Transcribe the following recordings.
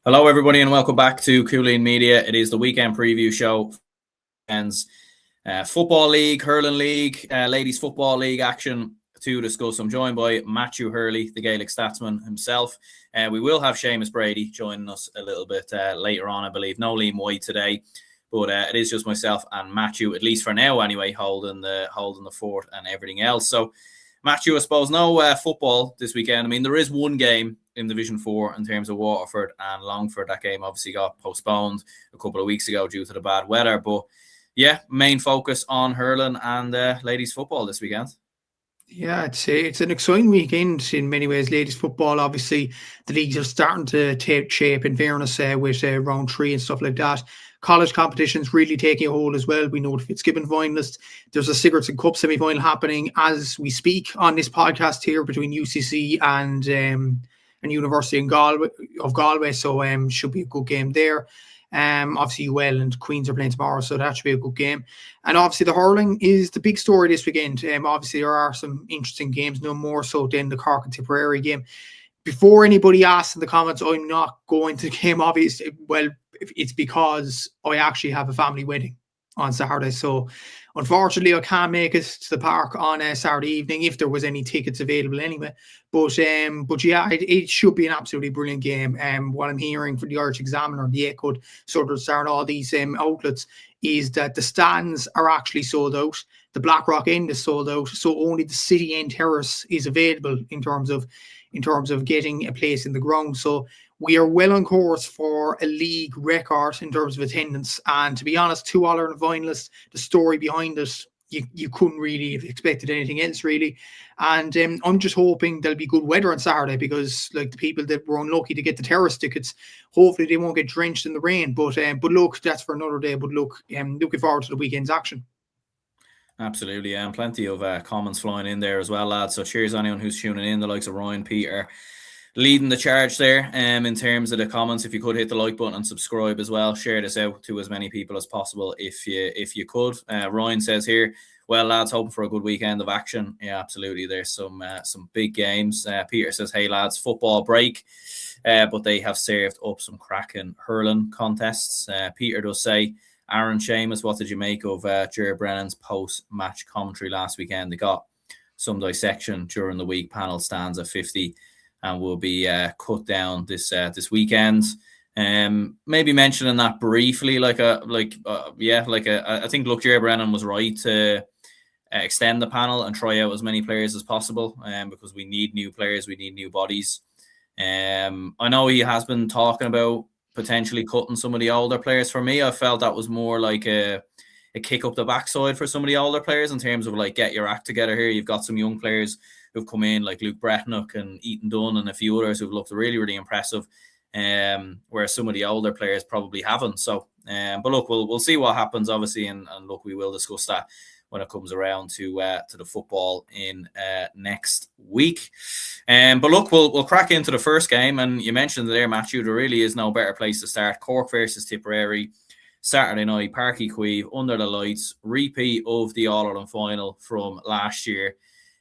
Hello, everybody, and welcome back to Cúilín Media. It is the weekend preview show. Football League, Hurling League, Ladies Football League action to discuss. I'm joined by Matthew Hurley, the Gaelic Statsman himself. We will have Seamus Brady joining us a little bit later on, I believe. No Liam White today, but it is just myself and Matthew, at least for now anyway, holding the fort and everything else. So, Matthew, I suppose no football this weekend. I mean, there is one game in Division 4 in terms of Waterford and Longford. That game obviously got postponed a couple of weeks ago due to the bad weather. But yeah, main focus on hurling and ladies football this weekend. Yeah, it's an exciting weekend in many ways. Ladies football, obviously, the leagues are starting to take shape in fairness with round 3 and stuff like that. College competitions really taking a hold as well. We know the Fitzgibbon finalist. There's a Sigurdsson Cup semi-final happening as we speak on this podcast here between UCC and University of Galway. So should be a good game there. Obviously UL and Queens are playing tomorrow, so that should be a good game. And obviously the hurling is the big story this weekend. Obviously there are some interesting games, no more so than the Cork and Tipperary game. Before anybody asks in the comments, I'm not going to the game, obviously. Well, it's because I actually have a family wedding on Saturday. So unfortunately, I can't make it to the park on a Saturday evening if there was any tickets available anyway. But yeah, it should be an absolutely brilliant game. What I'm hearing from the Irish Examiner, the Echo, Southern Star, and all these outlets is that the stands are actually sold out. The Blackrock end is sold out. So only the City End Terrace is available in terms of getting a place in the ground. So we are well on course for a league record in terms of attendance. And to be honest, 2 All-Ireland finalists, the story behind it, you couldn't really have expected anything else, really. And I'm just hoping there'll be good weather on Saturday because, like, the people that were unlucky to get the terrace tickets, hopefully they won't get drenched in the rain. But look, that's for another day. But look, looking forward to the weekend's action. Absolutely, and plenty of comments flying in there as well, lads. So cheers anyone who's tuning in, the likes of Ryan, Peter, leading the charge there in terms of the comments. If you could hit the like button and subscribe as well, share this out to as many people as possible if you could. Ryan says here, well, lads, hoping for a good weekend of action. Yeah, absolutely. There's some big games. Peter says, hey lads, football break, but they have served up some cracking hurling contests. Peter does say, Aaron, Seamus, what did you make of Ger Brennan's post-match commentary last weekend? They got some dissection during the week. Panel stands at 50 and will be cut down this weekend. Maybe mentioning that briefly, I think, look, Ger Brennan was right to extend the panel and try out as many players as possible, because we need new players, we need new bodies. I know he has been talking about potentially cutting some of the older players. For me, I felt that was more like a kick up the backside for some of the older players in terms of, like, get your act together here. You've got some young players who've come in, like Luke Bretnock and Ethan Dunn and a few others who've looked really, really impressive, whereas some of the older players probably haven't. So, but look, we'll see what happens, obviously, and look, we will discuss that when it comes around to the football in next week. But look, we'll crack into the first game, and you mentioned there, Matthew, there really is no better place to start. Cork versus Tipperary, Saturday night, Páirc Uí Chaoimh, under the lights, repeat of the All-Ireland final from last year.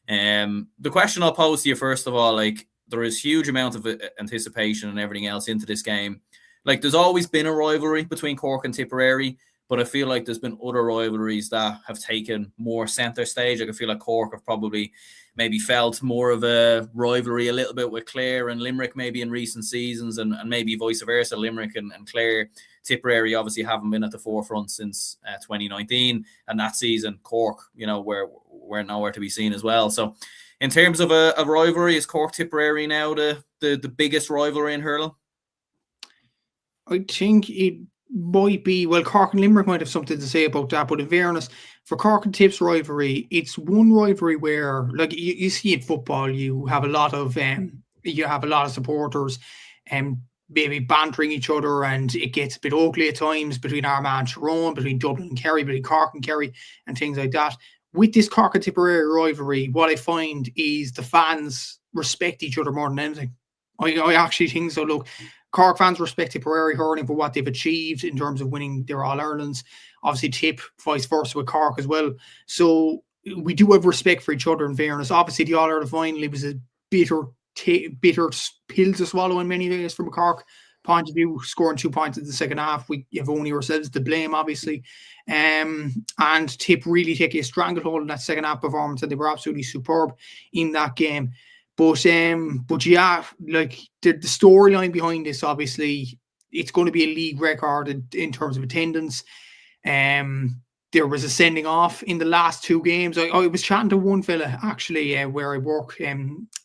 The question I'll pose to you first of all, like, there is huge amount of anticipation and everything else into this game. Like, there's always been a rivalry between Cork and Tipperary, but I feel like there's been other rivalries that have taken more centre stage. Like, I feel like Cork have probably maybe felt more of a rivalry a little bit with Clare and Limerick maybe in recent seasons, and maybe vice versa, Limerick and Clare. Tipperary obviously haven't been at the forefront since 2019, and that season Cork, we're nowhere to be seen as well. So in terms of a rivalry, is Cork Tipperary now the biggest rivalry in hurling? I think it might be. Well, Cork and Limerick might have something to say about that, but in fairness, for Cork and Tips rivalry, it's one rivalry where, like, you see in football, you have a lot of supporters and maybe bantering each other, and it gets a bit ugly at times between Armagh and Tyrone, between Dublin and Kerry, between Cork and Kerry, and things like that. With this Cork and Tipperary rivalry, what I find is the fans respect each other more than anything. I actually think so. Look, Cork fans respect Tipperary hurling for what they've achieved in terms of winning their All-Irelands. Obviously, Tip, vice versa with Cork as well. So we do have respect for each other, in fairness. Obviously, the All-Ireland final, it was a bitter pill to swallow in many ways from a Cork point of view, scoring 2 points in the second half, we have only ourselves to blame, obviously. And Tip really taking a stranglehold in that second half performance, and they were absolutely superb in that game. But yeah, like the storyline behind this, obviously, it's going to be a league record in terms of attendance. There was a sending off in the last 2 games. I was chatting to one fella actually where I work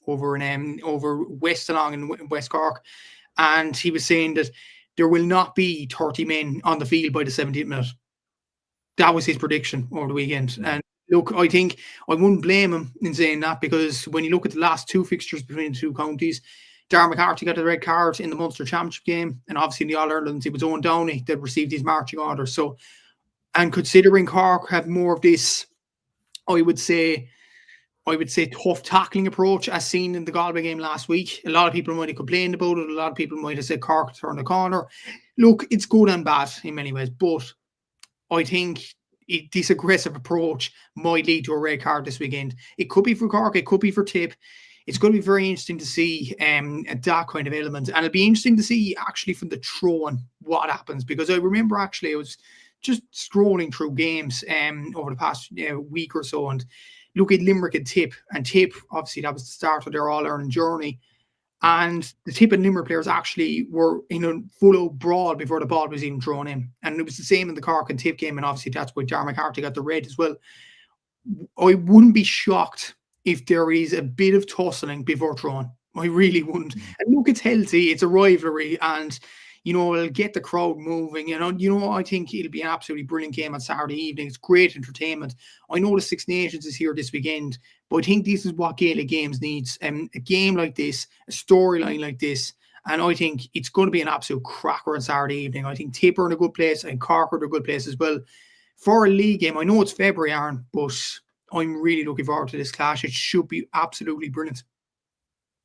over West along in West Cork, and he was saying that there will not be 30 men on the field by the 70th minute. That was his prediction over the weekend. And look, I think I wouldn't blame him in saying that, because when you look at the last 2 fixtures between the 2 counties, Darren McCarthy got a red card in the Munster Championship game, and obviously in the All-Irelands it was Owen Downey that received his marching orders. So, and considering Cork have more of this, I would say tough tackling approach as seen in the Galway game last week. A lot of people might have complained about it. A lot of people might have said Cork turned the corner. Look, it's good and bad in many ways, but I think this aggressive approach might lead to a red card this weekend. It could be for Cork, it could be for Tip. It's going to be very interesting to see that kind of element. And it'll be interesting to see actually from the throw-in what happens, because I remember actually I was just scrolling through games over the past week or so, and look at Limerick and Tip. And Tip, obviously, that was the start of their All-Ireland journey. And the Tip and Limerick players actually were in a full-out brawl before the ball was even thrown in. And it was the same in the Cork and Tip game, and obviously that's why Darren McCarthy got the red as well. I wouldn't be shocked if there is a bit of tussling before throwing. I really wouldn't. And look, it's healthy, it's a rivalry, and it'll get the crowd moving. I think it'll be an absolutely brilliant game on Saturday evening. It's great entertainment. I know the Six Nations is here this weekend, but I think this is what Gaelic Games needs. A game like this, a storyline like this, and I think it's going to be an absolute cracker on Saturday evening. I think Tip are in a good place, and Cork are in a good place as well. For a league game, I know it's February, Aaron, but I'm really looking forward to this clash. It should be absolutely brilliant.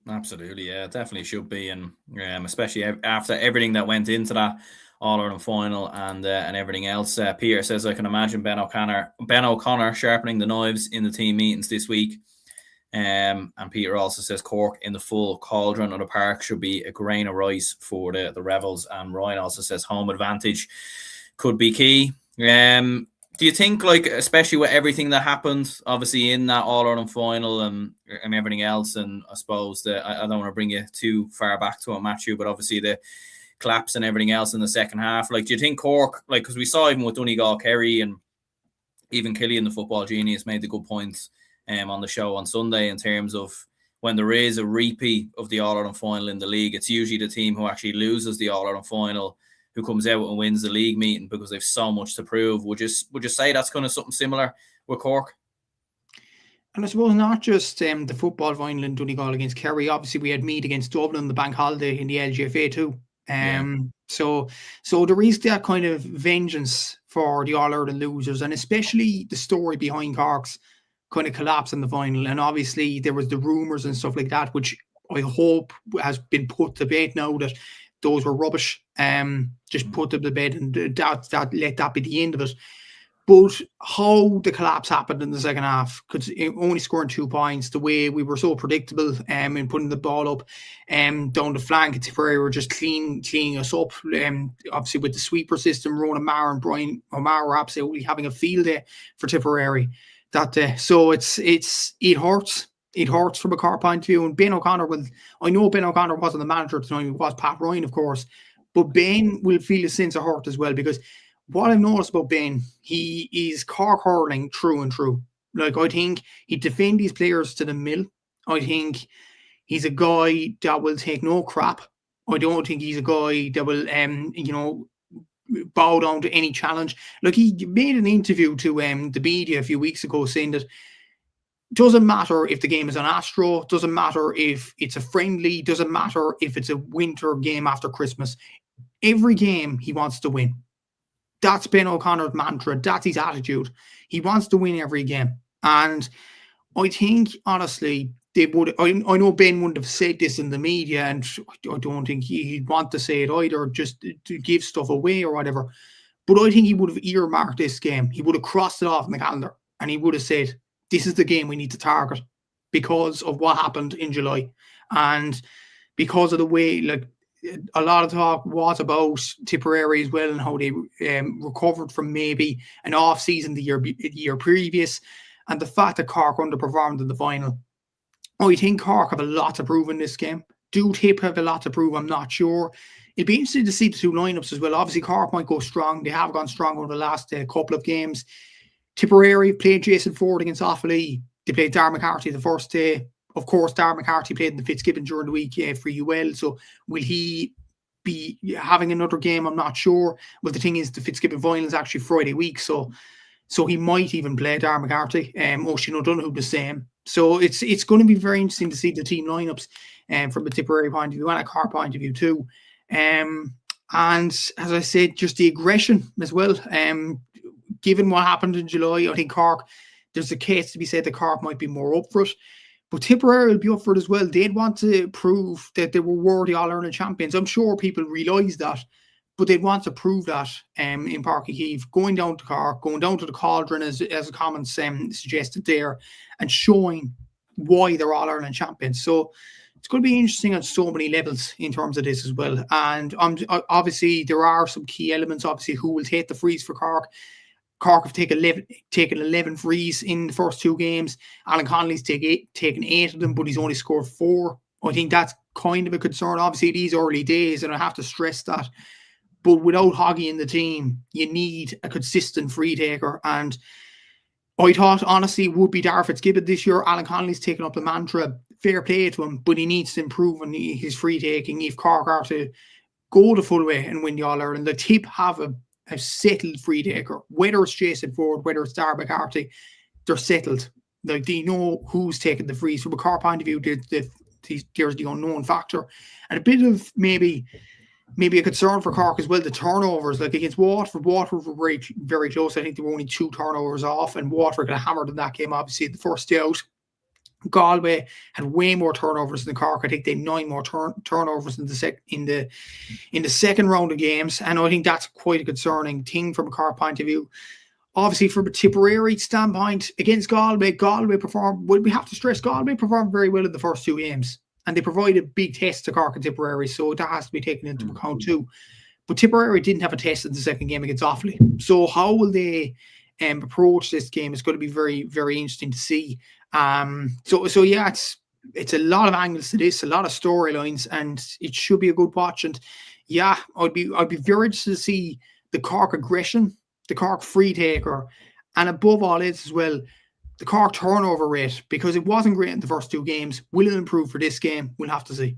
Absolutely, yeah, it definitely should be, and especially after everything that went into that All-Ireland final and everything else. Peter says, I can imagine Ben O'Connor sharpening the knives in the team meetings this week. And Peter also says Cork in the full cauldron of the park should be a grain of rice for the Rebels. And Ryan also says home advantage could be key. Do you think, like, especially with everything that happened, obviously in that All-Ireland final and everything else, and I suppose that I don't want to bring you too far back to it, Matthew, but obviously the collapse and everything else in the second half, like, do you think Cork, like, because we saw even with Donegal, Kerry, and even Killian, the football genius, made the good points on the show on Sunday in terms of when there is a repeat of the All-Ireland final in the league, it's usually the team who actually loses the All-Ireland final who comes out and wins the league meeting because they've so much to prove. Would you say that's kind of something similar with Cork? And I suppose not just the football final in Donegal against Kerry. Obviously, we had Meath against Dublin, the bank holiday in the LGFA too. So there is that kind of vengeance for the All-Ireland losers, and especially the story behind Cork's kind of collapse in the final. And obviously, there was the rumours and stuff like that, which I hope has been put to bed now that those were rubbish. Just put them to bed, and that let that be the end of it. But how the collapse happened in the second half, because only scoring 2 points, the way we were so predictable in putting the ball up down the flank, Tipperary were just cleaning us up. Obviously with the sweeper system, Ronan Maher and Brian O'Mara were absolutely having a field day for Tipperary that day. So it hurts. It hurts from a Cork point of view. And Ben O'Connor I know Ben O'Connor wasn't the manager at the time, it was Pat Ryan, of course, but Ben will feel a sense of hurt as well, because what I've noticed about Ben, he is Cork hurling through and through. Like, I think he'd defend these players to the mill. I think he's a guy that will take no crap. I don't think he's a guy that will, bow down to any challenge. Like, he made an interview to the media a few weeks ago saying that doesn't matter if the game is on Astro, doesn't matter if it's a friendly, doesn't matter if it's a winter game after Christmas. Every game he wants to win. That's Ben O'Connor's mantra. That's his attitude. He wants to win every game. And I think, honestly, they would. I know Ben wouldn't have said this in the media, and I don't think he'd want to say it either, just to give stuff away or whatever. But I think he would have earmarked this game. He would have crossed it off in the calendar, and he would have said, this is the game we need to target because of what happened in July. And because of the way, like, a lot of talk was about Tipperary as well and how they recovered from maybe an off season the year previous, and the fact that Cork underperformed in the final. I think Cork have a lot to prove in this game. Do Tip have a lot to prove? I'm not sure. It'll be interesting to see the two lineups as well. Obviously, Cork might go strong. They have gone strong over the last couple of games. Tipperary played Jason Ford against Offaly. They played Darren McCarthy the first day. Of course, Darren McCarthy played in the Fitzgibbon during the week for UL. So will he be having another game? I'm not sure. Well, the thing is, the Fitzgibbon final is actually Friday week. So he might even play Darren McCarthy. Oisin O'Donoghue the same. So it's going to be very interesting to see the team lineups from a Tipperary point of view and a Cork point of view too. And as I said, just the aggression as well. Given what happened in July, I think Cork, there's a case to be said that Cork might be more up for it. But Tipperary will be up for it as well. They'd want to prove that they were worthy All-Ireland champions. I'm sure people realise that, but they'd want to prove that in Páirc Uí Chaoimh, going down to Cork, going down to the Cauldron, as the comments suggested there, and showing why they're All-Ireland champions. So it's going to be interesting on so many levels in terms of this as well. And obviously, there are some key elements. Obviously, who will take the frees for Cork? Cork have taken 11 frees in the first two games. Alan Connolly's taken 8 of them, but he's only scored 4. I think that's kind of a concern. Obviously, these early days, and I have to stress that. But without Hoggy in the team, you need a consistent free taker. And I thought, honestly, it would be Darragh Fitzgibbon this year. Alan Connolly's taken up the mantra. Fair play to him, but he needs to improve on his free taking if Cork are to go the full way and win the All-Ireland. The Tip have a settled free taker. Whether it's Jason Ford, whether it's Darragh McCarthy, they're settled. Like, they know who's taking the frees. From a Cork point of view, there's the unknown factor. And a bit of maybe a concern for Cork as well, the turnovers. Like against Waterford were very, very close. I think they were only 2 turnovers off, and Waterford got hammered in that game, obviously, the first day out. Galway had way more turnovers than Cork. I think they had 9 more turnovers in the second round of games, and I think that's quite a concerning thing from a Cork point of view. Obviously, from a Tipperary standpoint, against Galway performed. Well, we have to stress Galway performed very well in the first 2 games, and they provided big tests to Cork and Tipperary, so that has to be taken into account too. But Tipperary didn't have a test in the second game against Offaly, so how will they approach this game? It's going to be very, very interesting to see. So yeah, it's a lot of angles to this, a lot of storylines, and it should be a good watch. And yeah, I'd be very interested to see the Cork aggression, the Cork free taker, and above all else as well, the Cork turnover rate, because it wasn't great in the first 2 games. Will it improve for this game? We'll have to see.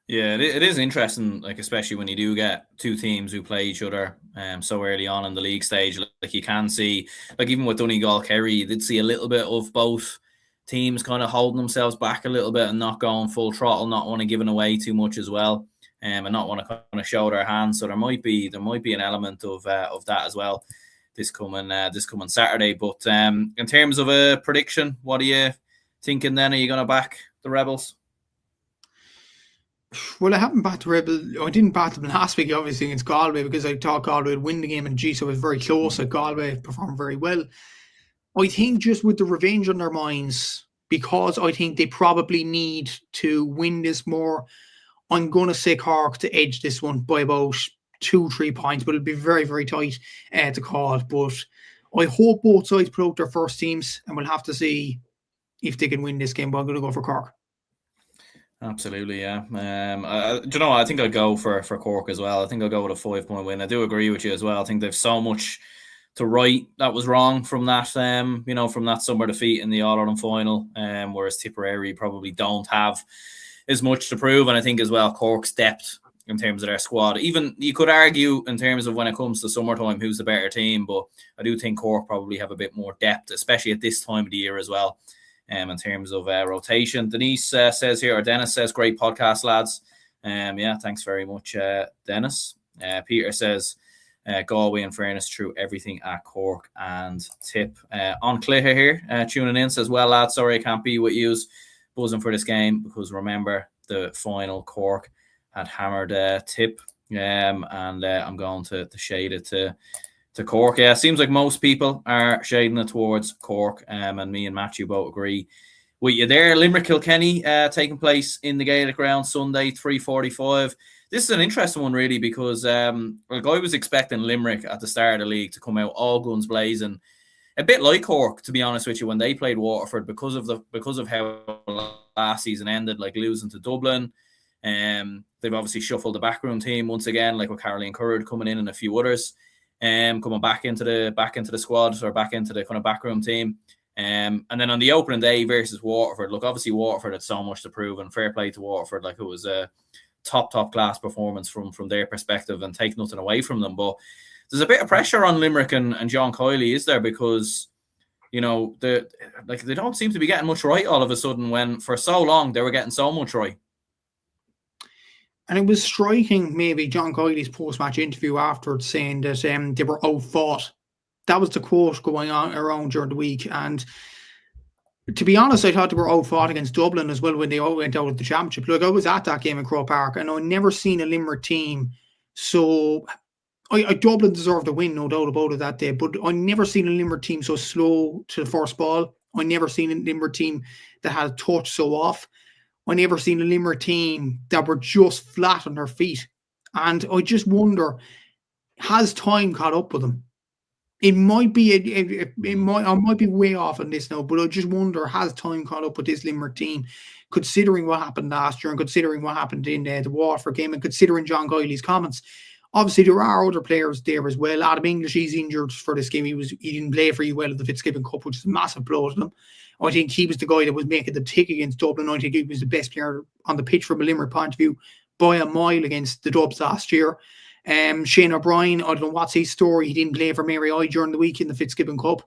Yeah, it is interesting, like especially when you do get 2 teams who play each other so early on in the league stage. Like you can see, like even with Donegal Kerry, you did see a little bit of both teams kind of holding themselves back a little bit and not going full throttle, not want to give away too much as well, and not want to kind of show their hands. So there might be an element of that as well this coming Saturday. But in terms of a prediction, what are you thinking then? Are you going to back the Rebels? Well, I haven't backed the Rebels. I didn't back them last week, obviously, against Galway, because I thought Galway would win the game, and so it was very close. Like, Galway performed very well. I think just with the revenge on their minds, because I think they probably need to win this more, I'm going to say Cork to edge this one by about 2-3 points, but it'll be very, very tight to call. But I hope both sides put out their first teams, and we'll have to see if they can win this game, but I'm going to go for Cork. Absolutely, yeah. Do you know what? I think I'll go for Cork as well. I think I'll go with a 5-point win. I do agree with you as well. I think they've so much to right that was wrong from that, from that summer defeat in the All-Ireland final, whereas Tipperary probably don't have as much to prove. And I think as well, Cork's depth in terms of their squad. Even you could argue in terms of when it comes to summertime, who's the better team, but I do think Cork probably have a bit more depth, especially at this time of the year as well. In terms of rotation. Denise says here, or Dennis says, great podcast, lads. Yeah, thanks very much, Dennis. Peter says, Galway, in fairness, through everything at Cork and Tip. On Clare here, tuning in, says, well, lads, sorry I can't be with you, buzzing for this game, because remember, the final Cork had hammered Tip, and I'm going to shade it to Cork. Yeah, it seems like most people are shading it towards Cork, and me and Matthew both agree with you there. Limerick Kilkenny taking place in the Gaelic Ground Sunday, 3:45. this is an interesting one, really, because like I was expecting Limerick at the start of the league to come out all guns blazing, a bit like Cork, to be honest with you, when they played Waterford, because of how last season ended, like losing to Dublin. They've obviously shuffled the backroom team once again, like with Caroline Currid coming in and a few others, coming back into the squad, or back into the kind of backroom team. And then on the opening day versus Waterford, look, obviously Waterford had so much to prove, and fair play to Waterford. Like, it was a top class performance from their perspective, and take nothing away from them. But there's a bit of pressure on Limerick and John Coyley, is there? Because, you know, they don't seem to be getting much right all of a sudden, when for so long they were getting so much right. And it was striking, maybe, John Coyley's post-match interview afterwards, saying that they were outfought. That was the quote going on around during the week. And to be honest, I thought they were outfought against Dublin as well when they all went out of the championship. Look, I was at that game in Croke Park, and I've never seen a Limerick team so... Dublin deserved a win, no doubt about it, that day, but I've never seen a Limerick team so slow to the first ball. I've never seen a Limerick team that had a touch so off. I never seen a Limerick team that were just flat on their feet. And I just wonder, has time caught up with them? It might be, I might be way off on this now, but I just wonder, has time caught up with this Limerick team, considering what happened last year, and considering what happened in the Waterford game, and considering John Coyley's comments. Obviously, there are other players there as well. Adam English, he's injured for this game. He didn't play for UL at the Fitzgibbon Cup, which is a massive blow to them. I think he was the guy that was making the tick against Dublin. I think he was the best player on the pitch from a Limerick point of view by a mile against the Dubs last year. Shane O'Brien, I don't know what's his story. He didn't play for Mary I during the week in the Fitzgibbon Cup.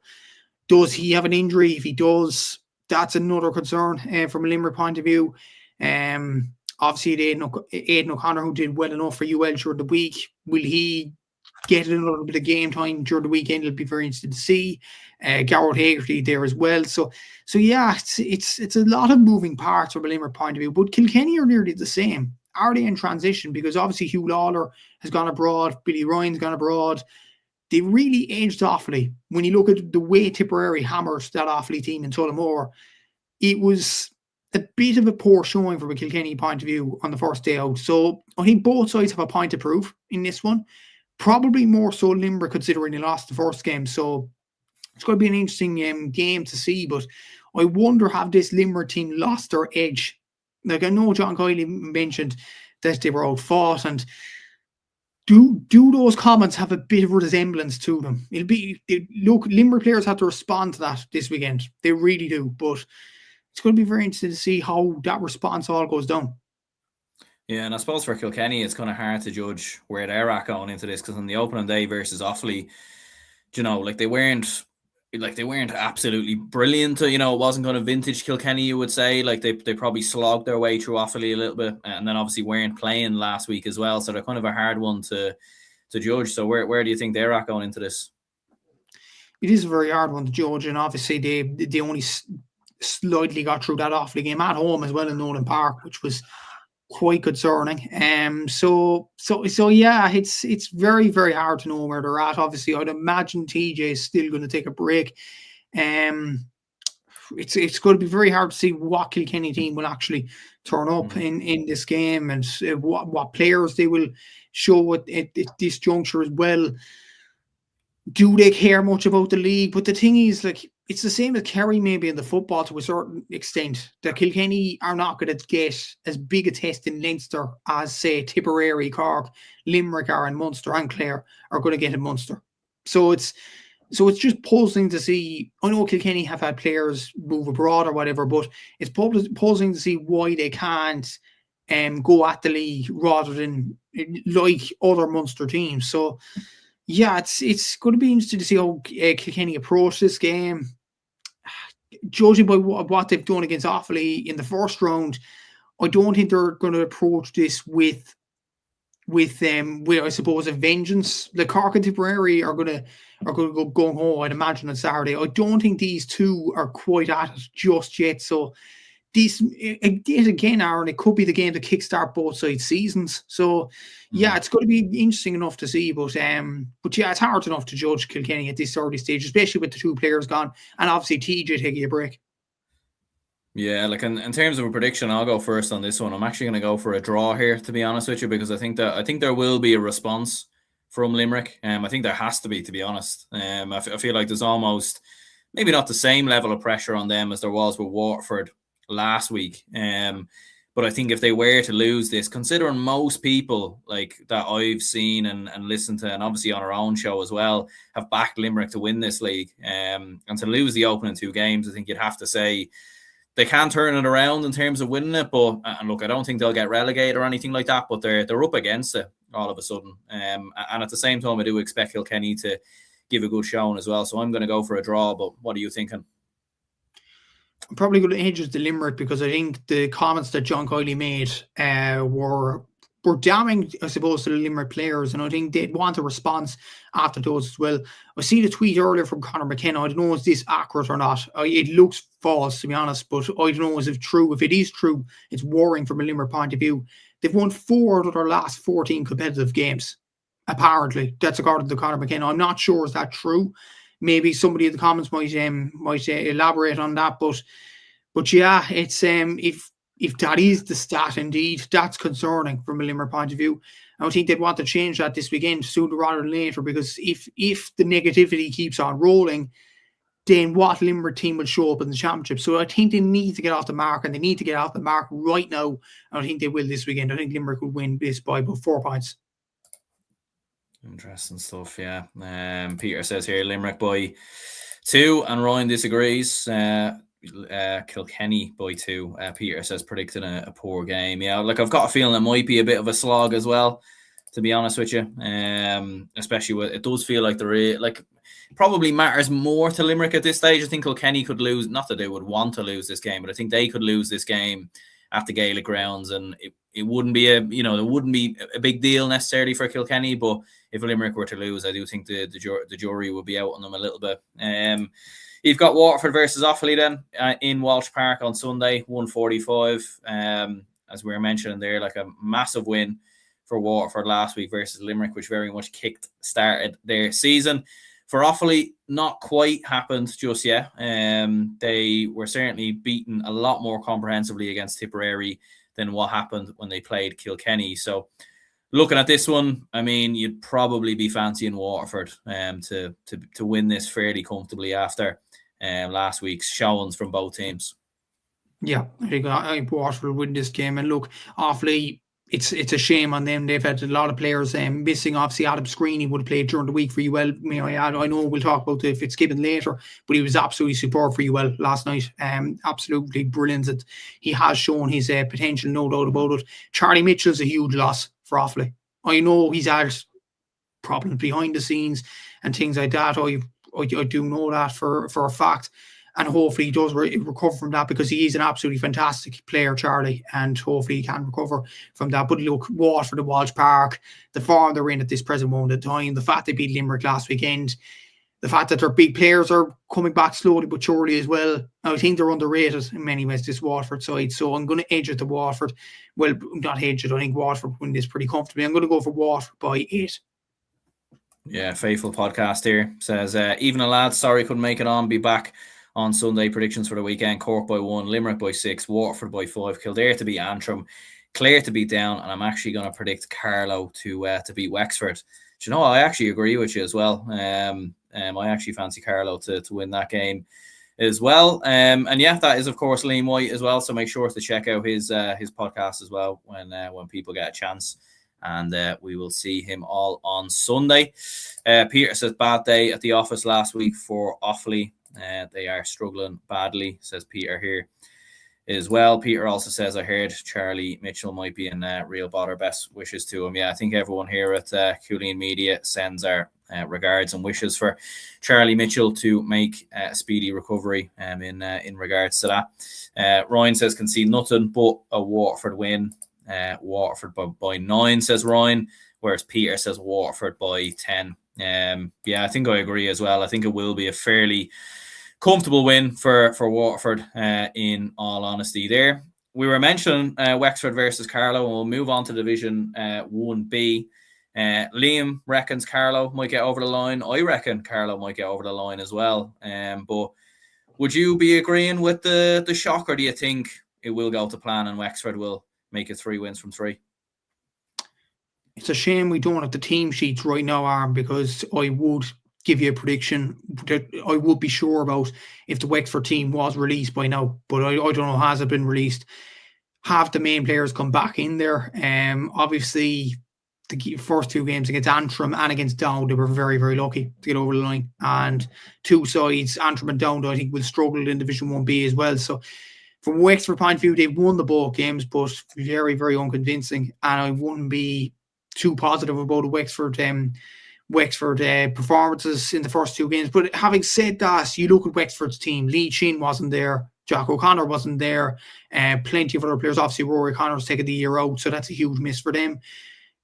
Does he have an injury? If he does, that's another concern from a Limerick point of view. Obviously, Aidan O'Connor, who did well enough for UL during the week, will he get a little bit of game time during the weekend? It'll be very interesting to see. Garrett Hagerty there as well. So yeah, it's a lot of moving parts from a Limerick point of view. But Kilkenny are nearly the same. Are they in transition? Because obviously Hugh Lawler has gone abroad, Billy Ryan's gone abroad. They really aged Offaly. When you look at the way Tipperary hammers that Offaly team in Tullamore, it was a bit of a poor showing from a Kilkenny point of view on the first day out. So I think both sides have a point to prove in this one. Probably more so Limerick, considering they lost the first game. So it's going to be an interesting game to see. But I wonder, have this Limerick team lost their edge? Like, I know John Coyley mentioned that they were outfought, and do those comments have a bit of a resemblance to them? Look, Limerick players have to respond to that this weekend. They really do. But it's going to be very interesting to see how that response all goes down. Yeah, and I suppose for Kilkenny, it's kind of hard to judge where they're at going into this, because on the opening day versus Offaly, you know, like they weren't absolutely brilliant. You know, it wasn't kind of vintage Kilkenny, you would say. Like they probably slogged their way through Offaly a little bit, and then obviously weren't playing last week as well. So they're kind of a hard one to judge. So where do you think they're at going into this? It is a very hard one to judge, and obviously they only slightly got through that Offaly game at home as well in Nolan Park, which was quite concerning. So yeah, it's very, very hard to know where they're at. Obviously, I'd imagine TJ is still going to take a break. It's going to be very hard to see what Kilkenny team will actually turn up in this game, and what players they will show at this juncture as well. Do they care much about the league? But the thing is, like, it's the same as Kerry maybe in the football to a certain extent, that Kilkenny are not going to get as big a test in Leinster as, say, Tipperary, Cork, Limerick are, and Munster and Clare are going to get in Munster. So it's just puzzling to see. I know Kilkenny have had players move abroad or whatever, but it's puzzling to see why they can't go at the league rather than like other Munster teams. So yeah, it's going to be interesting to see how Kilkenny approach this game. Judging by what they've done against Offaly in the first round, I don't think they're going to approach this with I suppose a vengeance. The Cork and Tipperary are going to go gung ho, I'd imagine, on Saturday. I don't think these two are quite at it just yet. So this again, Aaron, it could be the game to kickstart both sides' seasons. So yeah, it's going to be interesting enough to see. But yeah, it's hard enough to judge Kilkenny at this early stage, especially with the two players gone, and obviously TJ taking a break. Yeah, like in terms of a prediction, I'll go first on this one. I'm actually going to go for a draw here, to be honest with you, because I think there will be a response from Limerick. I think there has to be honest. I feel like there's almost maybe not the same level of pressure on them as there was with Waterford last week. But I think if they were to lose this, considering most people like that I've seen and listened to, and obviously on our own show as well, have backed Limerick to win this league, and to lose the opening 2 games, I think you'd have to say they can turn it around in terms of winning it. But and look, I don't think they'll get relegated or anything like that, but they're up against it all of a sudden. And at the same time, I do expect Kilkenny to give a good showing as well. So I'm going to go for a draw. But what are you thinking? I'm probably going to edge the Limerick, because I think the comments that John Cúilín made were damning, I suppose, to the Limerick players, and I think they'd want a response after those as well. I see the tweet earlier from Conor McKenna. I don't know if this accurate or not. It looks false, to be honest, but I don't know if it's true. If it is true, it's worrying from a Limerick point of view. They've won 4 out of their last 14 competitive games. Apparently, that's according to Conor McKenna. I'm not sure is that true. Maybe somebody in the comments might elaborate on that, but yeah, it's if that is the stat indeed, that's concerning from a Limerick point of view. I think they'd want to change that this weekend sooner rather than later, because if the negativity keeps on rolling, then what Limerick team will show up in the championship? So I think they need to get off the mark, and they need to get off the mark right now. And I think they will this weekend. I think Limerick will win this by about 4 points. Interesting stuff, yeah. Peter says here Limerick by 2, and Ryan disagrees. Kilkenny by 2. Peter says predicting a poor game. Yeah, like I've got a feeling it might be a bit of a slog as well, to be honest with you. Especially with it does feel like probably matters more to Limerick at this stage. I think Kilkenny could lose, not that they would want to lose this game, but I think they could lose this game at the Gaelic grounds, and it wouldn't be it wouldn't be a big deal necessarily for Kilkenny. But if Limerick were to lose, I do think the jury would be out on them a little bit. You've got Waterford versus Offaly then in Walsh Park on Sunday, 1:45. As we were mentioning there, like a massive win for Waterford last week versus Limerick, which very much started their season. For Offaly, not quite happened just yet. They were certainly beaten a lot more comprehensively against Tipperary than what happened when they played Kilkenny. So looking at this one, I mean, you'd probably be fancying Waterford to win this fairly comfortably after last week's showings from both teams. Yeah, I think Waterford will win this game. And look, Offaly, it's a shame on them. They've had a lot of players missing. Obviously, Adam Screeney would have played during the week for UL. I know we'll talk about the Fitzgibbon later, but he was absolutely superb for UL last night. Absolutely brilliant. And he has shown his potential, no doubt about it. Charlie Mitchell's a huge loss for Offaly. I know he's had problems behind the scenes and things like that. I do know that for a fact. And hopefully he does recover from that, because he is an absolutely fantastic player, Charlie, and hopefully he can recover from that. But look, Waterford, the Walsh Park, the form they're in at this present moment in time, the fact they beat Limerick last weekend, the fact that their big players are coming back slowly but surely as well. I think they're underrated in many ways, this Waterford side. So I'm going to edge it to Waterford. Well, not edge it. I think Waterford win this pretty comfortably. I'm going to go for Waterford by 8. Yeah, faithful podcast here says, even a lad, sorry couldn't make it on, be back on Sunday. Predictions for the weekend: Cork by 1, Limerick by 6, Waterford by 5, Kildare to beat Antrim, Clare to beat Down, and I'm actually going to predict Carlow to beat Wexford. Do you know, I actually agree with you as well. I actually fancy Carlow to win that game as well. And yeah, that is of course Liam White as well. So make sure to check out his podcast as well when people get a chance. And we will see him all on Sunday. Peter says bad day at the office last week for Offaly. They are struggling badly, says Peter here as well. Peter also says, I heard Charlie Mitchell might be in real bother. Best wishes to him. Yeah, I think everyone here at Cúilín Media sends our regards and wishes for Charlie Mitchell to make a speedy recovery in regards to that. Ryan says, can see nothing but a Waterford win. Waterford by 9, says Ryan, whereas Peter says Waterford by 10. Yeah, I think I agree as well. I think it will be a fairly comfortable win for Waterford, in all honesty there. We were mentioning Wexford versus Carlow, and we'll move on to Division 1B. Liam reckons Carlow might get over the line. I reckon Carlow might get over the line as well. But would you be agreeing with the shock, or do you think it will go to plan and Wexford will make it 3 wins from 3? It's a shame we don't have the team sheets right now, Aaron, because I would give you a prediction that I would be sure about if the Wexford team was released by now. But I don't know, has it been released? Have the main players come back in there? Obviously, the first 2 games against Antrim and against Down, they were very, very lucky to get over the line. And 2 sides, Antrim and Down, I think will struggle in Division 1B as well. So from Wexford point of view, they've won the both games, but very, very unconvincing. And I wouldn't be too positive about the Wexford performances in the first 2 games. But having said that, you look at Wexford's team. Lee Sheen wasn't there. Jack O'Connor wasn't there. Plenty of other players. Obviously, Rory O'Connor's taken the year out, so that's a huge miss for them.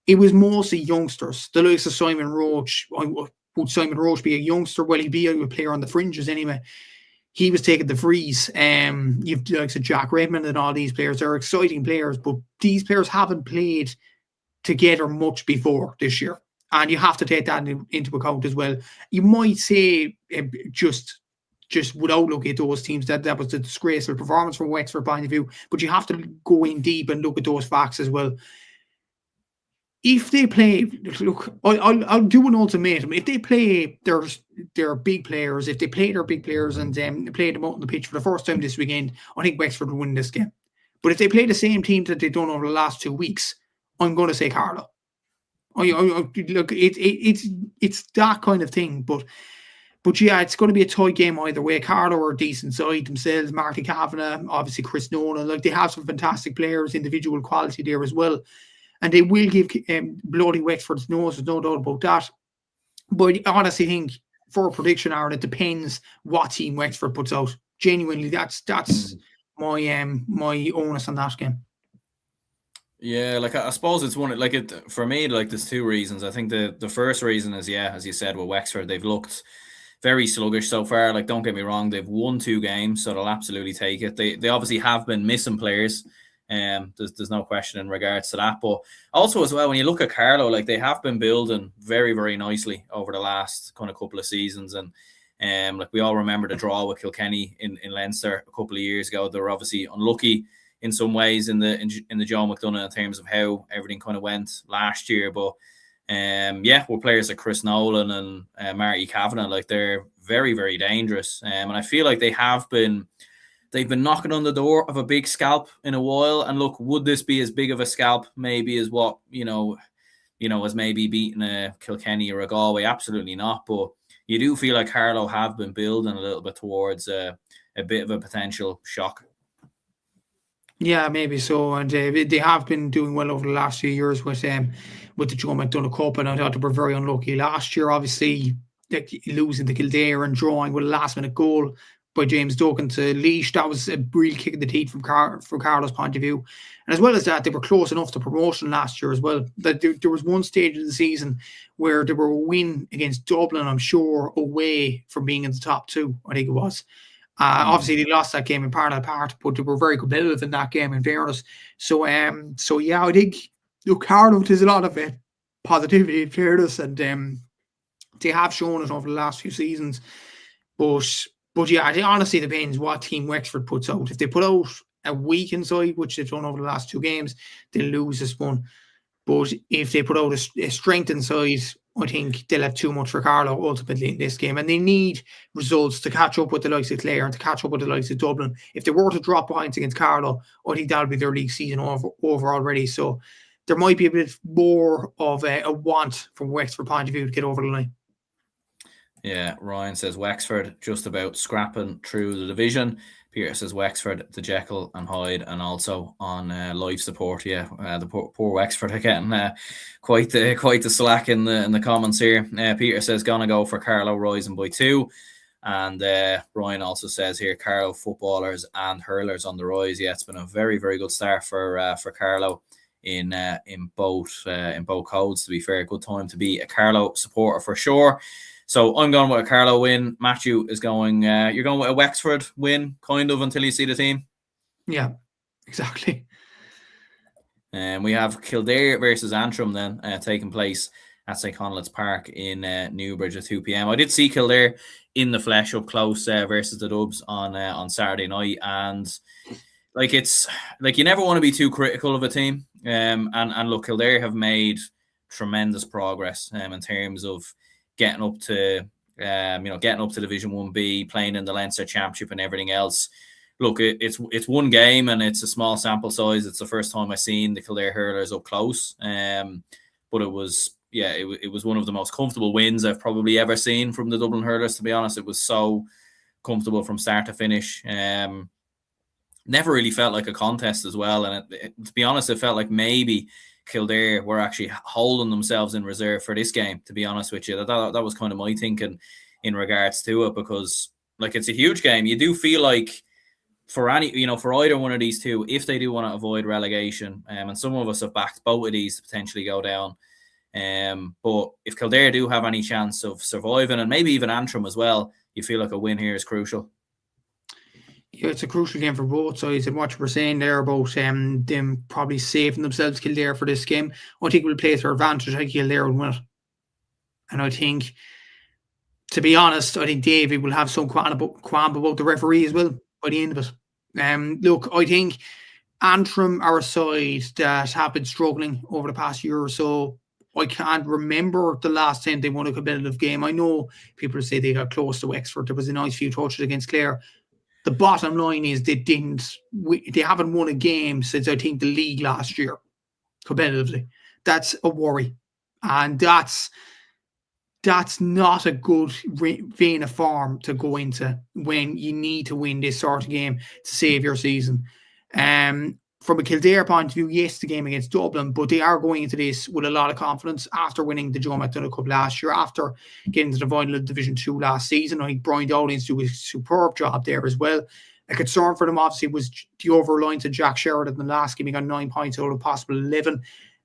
It was mostly youngsters. The likes of Simon Roach. Would Simon Roach be a youngster? Well, he'd be a player on the fringes anyway. He was taking the freeze. You've the likes of Jack Redmond and all these players. They're exciting players, but these players haven't played together much before this year. And you have to take that into account as well. You might say just without looking at those teams that was a disgraceful performance from Wexford point of view, but you have to go in deep and look at those facts as well. If they play, look, I'll do an ultimatum. If they play their big players, if they play their big players and play them out on the pitch for the first time this weekend, I think Wexford will win this game. But if they play the same team that they've done over the last 2 weeks, I'm going to say Carlow. Look, it's that kind of thing, but yeah, it's going to be a tight game either way. Carlow are a decent side themselves. Marty Kavanagh, obviously Chris Nolan, like they have some fantastic players, individual quality there as well, and they will give bloody Wexford's nose. There's no doubt about that. But I honestly think for a prediction, Aaron, it depends what team Wexford puts out. Genuinely, that's my onus on that game. Yeah, like I suppose it's one like it for me. Like there's 2 reasons. I think the first reason is as you said, with Wexford, they've looked very sluggish so far. Like don't get me wrong, they've won 2 games, so they'll absolutely take it. They obviously have been missing players. There's no question in regards to that. But also as well, when you look at Carlow, like they have been building very, very nicely over the last kind of couple of seasons, and like we all remember the draw with Kilkenny in Leinster a couple of years ago. They were obviously unlucky in some ways in the Joe McDonough in terms of how everything kind of went last year. But with players like Chris Nolan and Marty Kavanagh, like they're very, very dangerous. And I feel like they've been knocking on the door of a big scalp in a while. And look, would this be as big of a scalp maybe as what, as maybe beating a Kilkenny or a Galway? Absolutely not. But you do feel like Carlow have been building a little bit towards a bit of a potential shock. Yeah, maybe so. And they have been doing well over the last few years with the Joe McDonough Cup, and I thought they were very unlucky last year, obviously, losing to Kildare and drawing with a last-minute goal by James Duggan to Laois. That was a real kick in the teeth from Carlow's point of view. And as well as that, they were close enough to promotion last year as well. That there was one stage of the season where they were a win against Dublin, I'm sure, away from being in the top 2, I think it was. Obviously, they lost that game in part, but they were very competitive in that game, in fairness. So yeah, I think Carlow, there's a lot of positivity in fairness, and they have shown it over the last few seasons. But yeah, it honestly depends what team Wexford puts out. If they put out a weakened side, which they've done over the last 2 games, they'll lose this one. But if they put out a strengthened side, I think they'll have too much for Carlow ultimately in this game. And they need results to catch up with the likes of Clare and to catch up with the likes of Dublin. If they were to drop points against Carlow, I think that'll be their league season over already. So there might be a bit more of a want from Wexford point of view to get over the line. Yeah, Ryan says Wexford just about scrapping through the division. Peter says Wexford, the Jekyll and Hyde, and also on live support. Yeah, the poor Wexford are getting quite the slack in the comments here. Peter says gonna go for Carlow rising by 2, and Ryan also says here Carlow footballers and hurlers on the rise. Yeah, it's been a very, very good start for Carlow in both codes. To be fair, good time to be a Carlow supporter for sure. So I'm going with a Carlow win. Matthew is going, you're going with a Wexford win, kind of, until you see the team? Yeah, exactly. And we have Kildare versus Antrim then taking place at St. Conleth's Park in Newbridge at 2 p.m. I did see Kildare in the flesh up close versus the Dubs on Saturday night, and like it's like you never want to be too critical of a team. And look, Kildare have made tremendous progress in terms of getting up to getting up to Division 1B, playing in the Leinster Championship and everything else. Look, it's one game and it's a small sample size. It's the first time I've seen the Kildare hurlers up close. But it was one of the most comfortable wins I've probably ever seen from the Dublin hurlers, to be honest. It was so comfortable from start to finish. Never really felt like a contest as well. And to be honest, it felt like maybe Kildare were actually holding themselves in reserve for this game, to be honest with you. That was kind of my thinking in regards to it, because like it's a huge game. You do feel like for either one of these two, if they do want to avoid relegation, and some of us have backed both of these to potentially go down. But if Kildare do have any chance of surviving, and maybe even Antrim as well, you feel like a win here is crucial. Yeah, it's a crucial game for both sides, and what you were saying there about them probably saving themselves, Kildare, for this game, I think will play to their advantage. I think Kildare will win it. And I think, to be honest, I think Davy will have some qualm about the referee as well by the end of it. Look, I think Antrim are a side that have been struggling over the past year or so. I can't remember the last time they won a competitive game. I know people say they got close to Wexford. There was a nice few touches against Clare. The bottom line is they haven't won a game since, I think, the league last year, competitively. That's a worry. And that's not a good vein of form to go into when you need to win this sort of game to save your season. From a Kildare point of view, yes, the game against Dublin, but they are going into this with a lot of confidence after winning the Joe McDonagh Cup last year, after getting to the final of Division 2 last season. I think Brian Dowling's doing a superb job there as well. A concern for them, obviously, was the overline to Jack Sheridan in the last game. He got 9 points out of possible 11.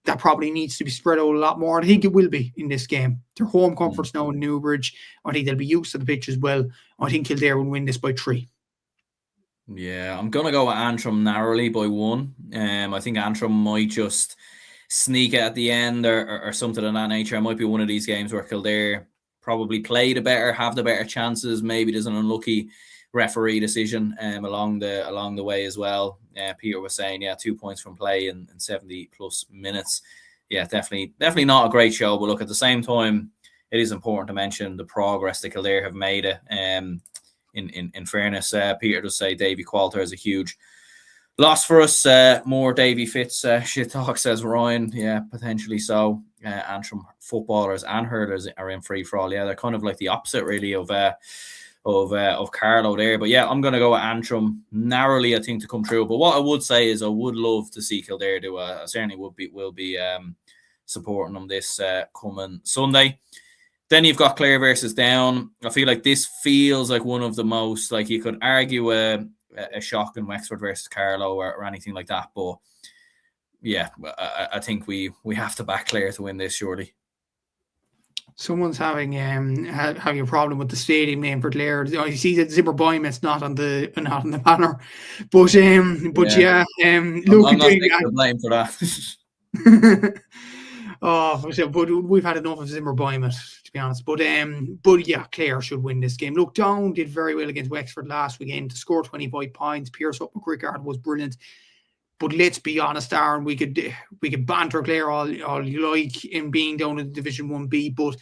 That probably needs to be spread out a lot more. And I think it will be in this game. Their home comforts now in Newbridge. I think they'll be used to the pitch as well. I think Kildare will win this by 3. Yeah, I'm going to go with Antrim narrowly by 1. I think Antrim might just sneak it at the end or something of that nature. It might be one of these games where Kildare probably play the better, have the better chances. Maybe there's an unlucky referee decision along the way as well. Peter was saying, 2 points from play in 70 plus minutes. Yeah, definitely not a great show. But look, at the same time, it is important to mention the progress that Kildare have made it. In fairness, Peter does say Davy Qualter is a huge loss for us. More Davy Fitz shit talk, says Ryan. Yeah, potentially so. Antrim footballers and hurlers are in free for all. Yeah, they're kind of like the opposite, really, of Carlow there. But yeah, I'm going to go with Antrim narrowly, I think, to come through. But what I would say is I would love to see Kildare do I certainly will be supporting them this coming Sunday. Then you've got Clare versus Down. I feel like this feels like one of the most, like you could argue a shock in Wexford versus Carlow or anything like that. But yeah, I think we have to back Clare to win this, surely. Someone's having a problem with the stadium name for Clare. I see that Zimmer Boymet's not on the banner, but yeah. Look, I'm not taking the blame for that. But we've had enough of Zimmer Boymet, to be honest. But yeah, Clare should win this game. Look, Down did very well against Wexford last weekend to score 25 points. Pierce up McCrickard was brilliant. But let's be honest, Aaron, we could banter Clare all you like in being down in Division 1B, but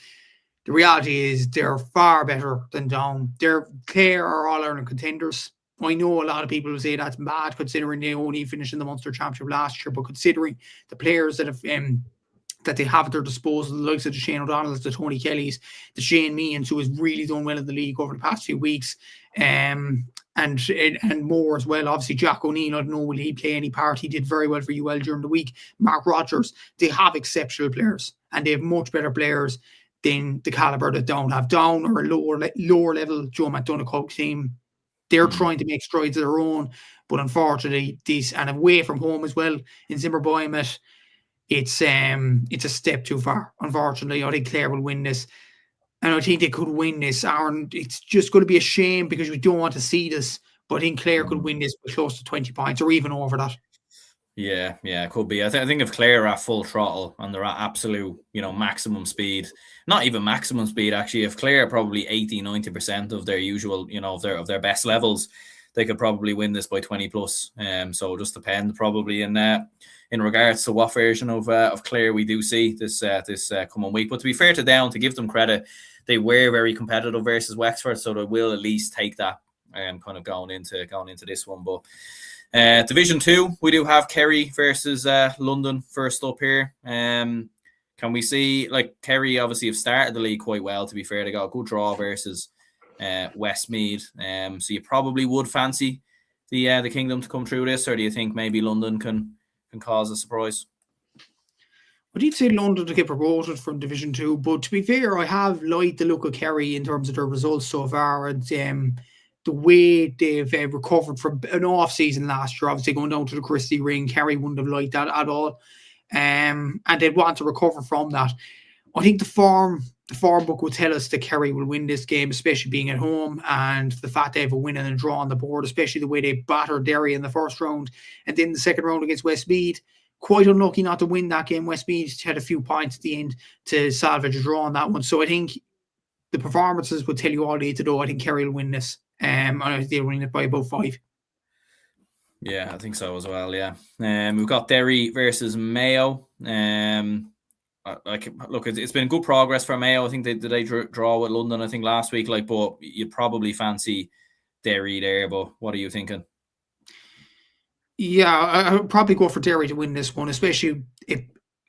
the reality is they're far better than Down. Clare are All-Ireland contenders. I know a lot of people will say that's mad considering they only finished in the Munster Championship last year, but considering the players that have that they have at their disposal, the likes of the Shane O'Donnells, the Tony Kellys, the Shane Meehan, who has really done well in the league over the past few weeks, and more as well. Obviously, Jack O'Neill, I don't know, will he play any part? He did very well for UL during the week. Mark Rogers, they have exceptional players, and they have much better players than the calibre that Down have. Down or a lower level Joe McDonagh Cup team. They're trying to make strides of their own, but unfortunately, and away from home as well in Zimmer Boymet, it's a step too far. Unfortunately, I think Clare will win this. And I think they could win this, Aaron. It's just going to be a shame because we don't want to see this. But I think Clare could win this by close to 20 points or even over that. Yeah, it could be. I think if Clare are at full throttle and they're at absolute, maximum speed, not even maximum speed actually, if Clare are probably 80-90% of their usual, of their best levels, they could probably win this by 20 plus. So it just depends probably in regards to what version of Clare we do see this coming week. But to be fair to Down, to give them credit, they were very competitive versus Wexford, so they will at least take that kind of going into this one. But Division 2, we do have Kerry versus London first up here. Can we see, Kerry obviously have started the league quite well, to be fair. They got a good draw versus Westmeath. So you probably would fancy the Kingdom to come through this, or do you think maybe London can cause a surprise? I did say London to get promoted from Division 2, but to be fair, I have liked the look of Kerry in terms of their results so far, and the way they've recovered from an off-season last year, obviously going down to the Christie Ring. Kerry wouldn't have liked that at all, and they'd want to recover from that. I think the form book will tell us that Kerry will win this game, especially being at home, and the fact they have a win and a draw on the board, especially the way they battered Derry in the first round, and then the second round against Westmeath. Quite unlucky not to win that game. Westmeath had a few points at the end to salvage a draw on that one. So I think the performances will tell you all you need to know. I think Kerry will win this. And I think they'll win it by about 5. Yeah, I think so as well. Yeah, we've got Derry versus Mayo. Look, it's been good progress for Mayo. I think they draw with London, I think, last week. But you'd probably fancy Derry there. But what are you thinking? Yeah, I would probably go for Derry to win this one, especially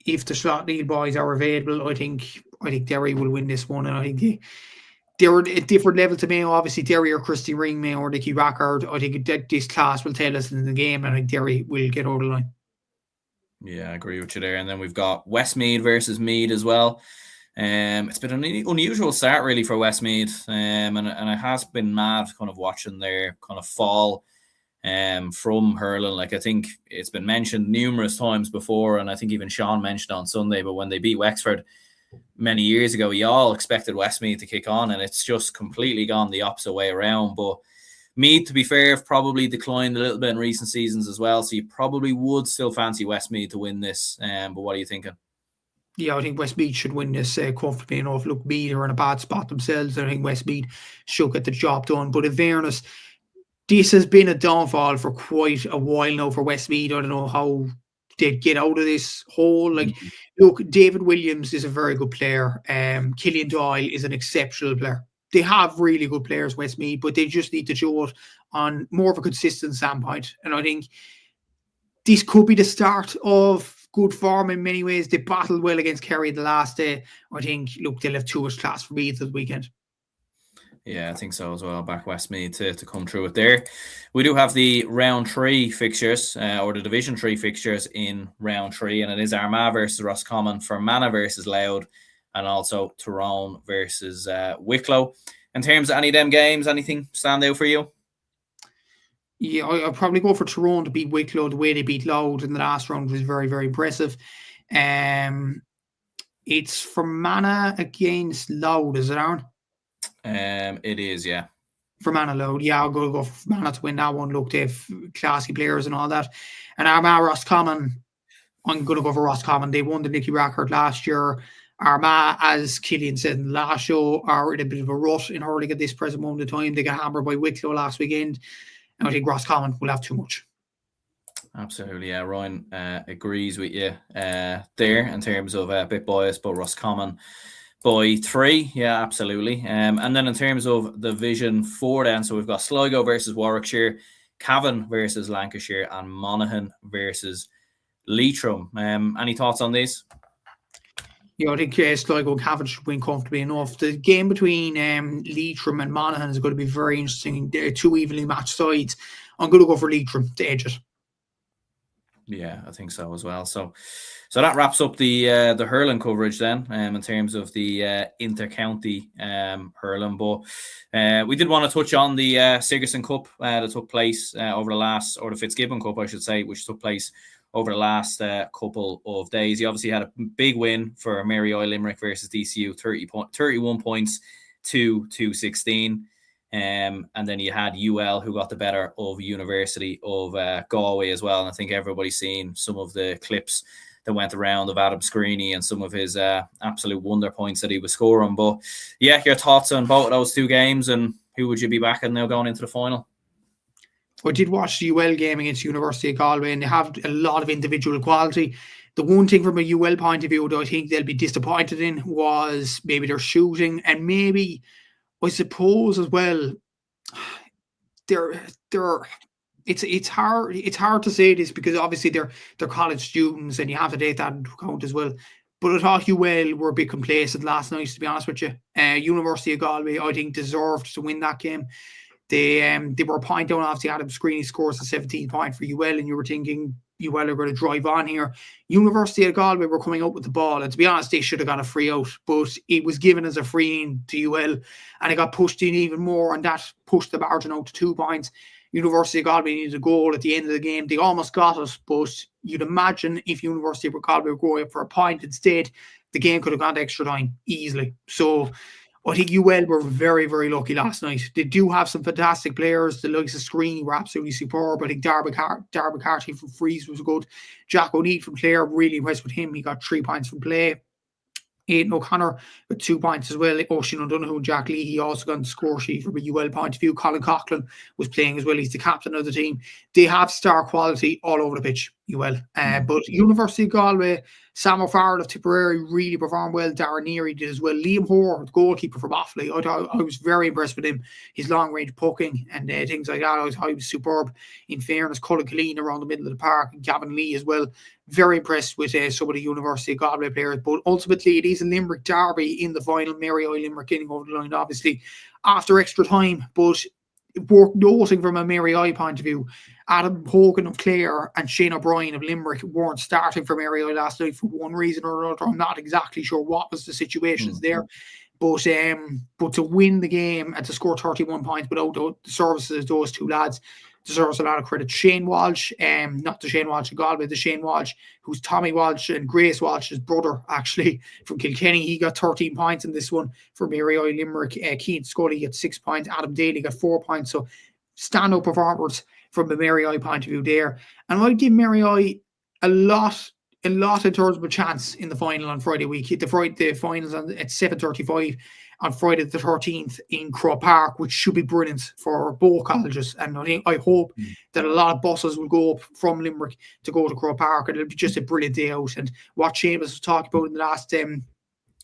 if the slot lead boys are available. I think Derry will win this one, and I think they're at different level to Mayo. Obviously, Derry or Christie Ring, Mayo or Nicky Rackard. I think this class will tell us in the game, and I think Derry will get over the line. Yeah, I agree with you there. And then we've got Westmeath versus Meath as well. It's been an unusual start really for Westmeath, and it has been mad kind of watching their kind of fall from hurling. I think it's been mentioned numerous times before, and I think even Sean mentioned on Sunday, but when they beat Wexford many years ago, you all expected Westmeath to kick on, and it's just completely gone the opposite way around. But Meath, to be fair, have probably declined a little bit in recent seasons as well, so you probably would still fancy Westmeath to win this. But what are you thinking? Yeah, I think Westmeath should win this comfortably enough. Look, Meath are in a bad spot themselves, and I think Westmeath should get the job done. But in fairness, this has been a downfall for quite a while now for Westmeath. I don't know how they'd get out of this hole. Look, David Williams is a very good player. Killian Doyle is an exceptional player. They have really good players, Westmeath, but they just need to show it on more of a consistent standpoint. And I think this could be the start of good form in many ways. They battled well against Kerry the last day. I think, look, they'll have too much class for Meath this weekend. Yeah, I think so as well. Back Westmeath to come through it there. We do have the round 3 fixtures, or the Division 3 fixtures in round 3, and it is Armagh versus Roscommon, Fermanagh versus Louth, and also Tyrone versus Wicklow. In terms of any of them games, anything stand out for you? Yeah, I'll probably go for Tyrone to beat Wicklow. The way they beat Louth in the last round was very, very impressive. It's Fermanagh against Louth, is it, Aaron? It is, yeah. Fermanagh Louth. Yeah, I'll go for Fermanagh to win that one. Look, they have classy players and all that. And Armagh Roscommon, I'm going to go for Roscommon. They won the Nicky Rackard last year. Armagh, as Killian said in the last show, are in a bit of a rut in hurling at this present moment of time. They got hammered by Wicklow last weekend. And I think Roscommon will have too much. Absolutely, yeah. Ryan agrees with you there in terms of a bit biased, but Roscommon by 3, yeah, absolutely. And then in terms of Division 4 then, so we've got Sligo versus Warwickshire, Cavan versus Lancashire, and Monaghan versus Leitrim. Any thoughts on these? Yeah, I think Sligo and Cavan should win comfortably enough. The game between Leitrim and Monaghan is going to be very interesting. They're 2 evenly matched sides. I'm going to go for Leitrim to edge it. Yeah, I think so as well. So that wraps up the hurling coverage then, in terms of the inter-county hurling. But we did want to touch on the Sigerson Cup that took place over the last, or the Fitzgibbon Cup, I should say, which took place over the last couple of days. He obviously had a big win for Mary Limerick versus DCU, 31 points to 216. And then you had UL, who got the better of University of Galway as well. And I think everybody's seen some of the clips that went around of Adam Screeney and some of his absolute wonder points that he was scoring. But yeah, your thoughts on both of those two games, and who would you be backing now going into the final? I did watch the UL game against University of Galway, and they have a lot of individual quality. The one thing from a UL point of view that I think they'll be disappointed in was maybe their shooting, and maybe, I suppose as well, it's hard to say this because obviously they're college students and you have to take that into account as well. But I thought UL were a bit complacent last night, to be honest with you. University of Galway, I think, deserved to win that game. They were a point down after Adam Screeney scores a 17 point for UL, and you were thinking UL are going to drive on here. University of Galway were coming out with the ball, and to be honest, they should have got a free out, but it was given as a free in to UL, and it got pushed in even more, and that pushed the margin out to 2 points. University of Galway needed a goal at the end of the game. They almost got it, but you'd imagine if University of Galway were going up for a point instead, the game could have gone to extra time easily. So I think UL were very, very lucky last night. They do have some fantastic players. The likes of Screeney were absolutely superb. I think Darby Carty from Freeze was good. Jack O'Neill from Clare, really impressed with him. He got 3 points from play. Aidan O'Connor with 2 points as well. Oisin O'Donoghue and Jack Lee, he also got on the score sheet from a UL point of view. Colin Coughlin was playing as well. He's the captain of the team. They have star quality all over the pitch, UL. But University of Galway, Sam O'Farrell of Tipperary really performed well. Darren Neary did as well. Liam Hoare, the goalkeeper from Offaly, I was very impressed with him. His long-range pucking and things like that, I thought he was superb. In fairness, Cullen Killeen around the middle of the park, and Gavin Lee as well. Very impressed with some of the University of Galway players. But ultimately, it is a Limerick derby in the final. Mary I Limerick getting over the line, obviously, after extra time. But worth noting from a Mary I point of view, Adam Hogan of Clare and Shane O'Brien of Limerick weren't starting for Mary I last night for one reason or another. I'm not exactly sure what was the situations there. But to win the game and to score 31 points without the services of those two lads deserves a lot of credit. Shane Walsh, not the Shane Walsh of Galway, the Shane Walsh, who's Tommy Walsh and Grace Walsh's brother, actually, from Kilkenny. He got 13 points in this one for Mary I Limerick. Keane Scully got 6 points. Adam Daly got 4 points. So stand-up performers from the Mary I point of view there. And I'd give Mary I a lot in terms of a chance in the final on Friday week. The finals at 7:35 on Friday the 13th in Croke Park, which should be brilliant for both colleges. And I hope that a lot of buses will go up from Limerick to go to Croke Park, and it'll be just a brilliant day out. And what Seamus was talking about in the last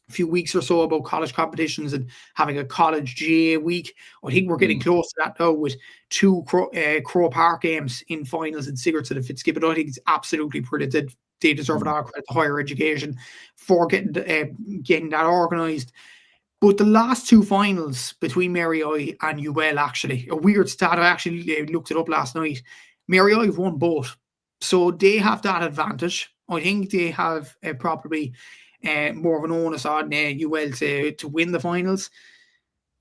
few weeks or so about college competitions and having a college GA week, I think we're getting close to that now with 2 Croke Park games in finals in Sigerson and Fitzgibbon. I think it's absolutely brilliant. They deserve a lot of credit to higher education for getting that organised. But the last 2 finals between Mary I and UL, actually, a weird stat, I actually looked it up last night. Mary I have won both. So they have that advantage. I think they have probably more of an onus on UL to win the finals.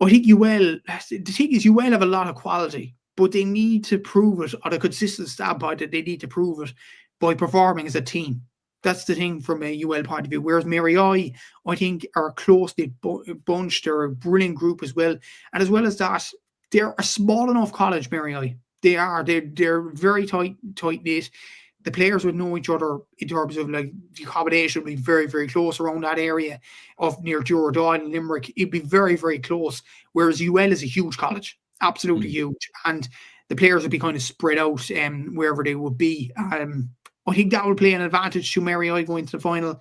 I think UL, the thing is, UL have a lot of quality, but they need to prove it on a consistent standpoint that they need to prove it by performing as a team. That's the thing from a UL point of view. Whereas Mary I think, are a close-knit bunch. They're a brilliant group as well. And as well as that, they're a small enough college, Mary I. They are. They're very tight-knit. The players would know each other in terms of like the accommodation would be very, very close around that area of near Duradoyle and Limerick. It'd be very, very close. Whereas UL is a huge college. Absolutely huge. And the players would be kind of spread out wherever they would be. I think that will play an advantage to Mary I going to the final.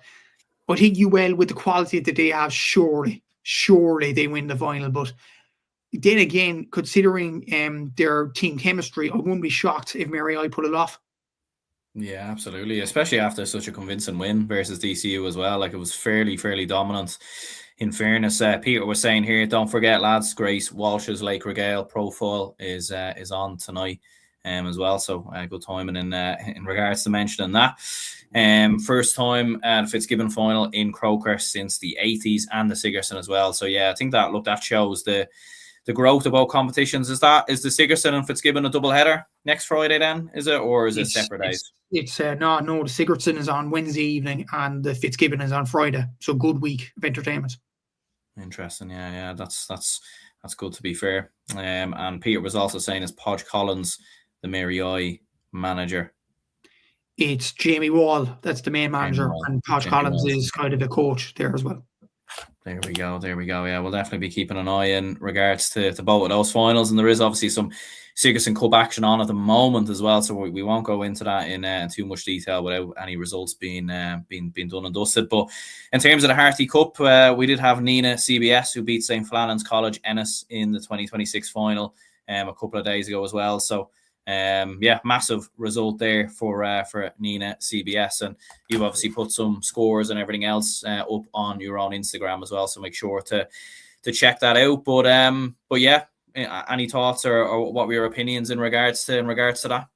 I think UL, with the quality that they have, surely they win the final. But then again, considering their team chemistry, I wouldn't be shocked if Mary I pull it off. Yeah, absolutely. Especially after such a convincing win versus DCU as well. Like, it was fairly dominant. In fairness, Peter was saying here, don't forget, lads, Grace Walsh's Lake Regale profile is on tonight. As well, so good timing in regards to mentioning that. First time at Fitzgibbon final in Croker since the 80s, and the Sigerson as well. So yeah, I think that shows the growth of both competitions. Is the Sigerson and Fitzgibbon a double header next Friday then? Is it, or is it separate days? It's no. The Sigerson is on Wednesday evening and the Fitzgibbon is on Friday. So good week of entertainment. Interesting, yeah. That's That's good, to be fair. And Peter was also saying, is Podge Collins the Mary I manager? It's Jamie Wall. That's the main manager. And Podge Collins is kind of the coach there as well. There we go. Yeah, we'll definitely be keeping an eye in regards to both of those finals. And there is obviously some Sigerson Cup action on at the moment as well. So we won't go into that in too much detail without any results being done and dusted. But in terms of the Harty Cup, we did have Nina CBS, who beat St. Flannan's College Ennis in the 2026 final a couple of days ago as well. So massive result there for Nina CBS, and you've obviously put some scores and everything else up on your own Instagram as well, so make sure to check that out. But yeah, any thoughts or what were your opinions in regards to that?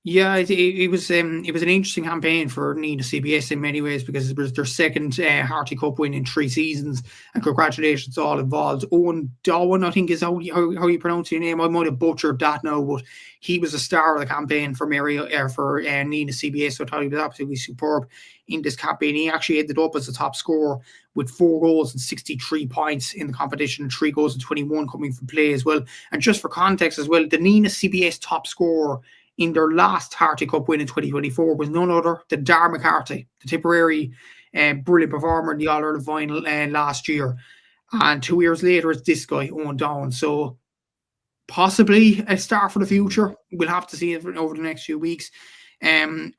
Yeah, it was an interesting campaign for Nina CBS in many ways, because it was their second Harty Cup win in 3 seasons, and congratulations all involved. Owen Dowan, I think is how you pronounce your name. I might have butchered that now, but he was a star of the campaign for Nina CBS, so I thought he was absolutely superb in this campaign. He actually ended up as the top scorer with 4 goals and 63 points in the competition, 3 goals and 21 coming from play as well. And just for context as well, the Nina CBS top scorer in their last Harty Cup win in 2024 was none other than Dar McCarthy, the Tipperary brilliant performer in the All-Ireland final last year. And 2 years later, it's this guy, Owen Dowan. So possibly a star for the future. We'll have to see it over the next few weeks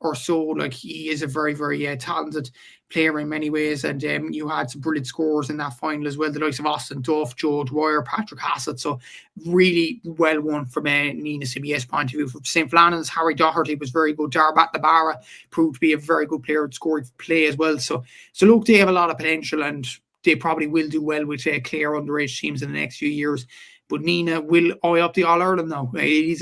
or so. Like, he is a very, very talented player in many ways, and you had some brilliant scores in that final as well, the likes of Austin Duff, Joe Dwyer, Patrick Hassett. So really well won from a Nina CBS point of view. From St. Flannan's, Harry Doherty was very good. Darbat Labara proved to be a very good player, scoring for play as well. So look, they have a lot of potential, and they probably will do well with Clare underage teams in the next few years. But Nina will eye up the All-Ireland now. It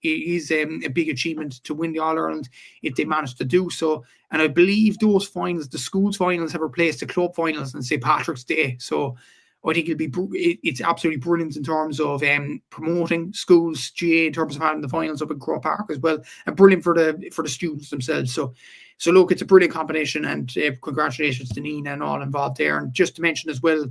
is a big achievement to win the All-Ireland if they manage to do so. And I believe those finals, the schools finals, have replaced the club finals on St. Patrick's Day. So I think it's absolutely brilliant in terms of promoting schools, GA, in terms of having the finals up in Croke Park as well, and brilliant for the students themselves. So look, it's a brilliant combination, and congratulations to Nina and all involved there. And just to mention as well,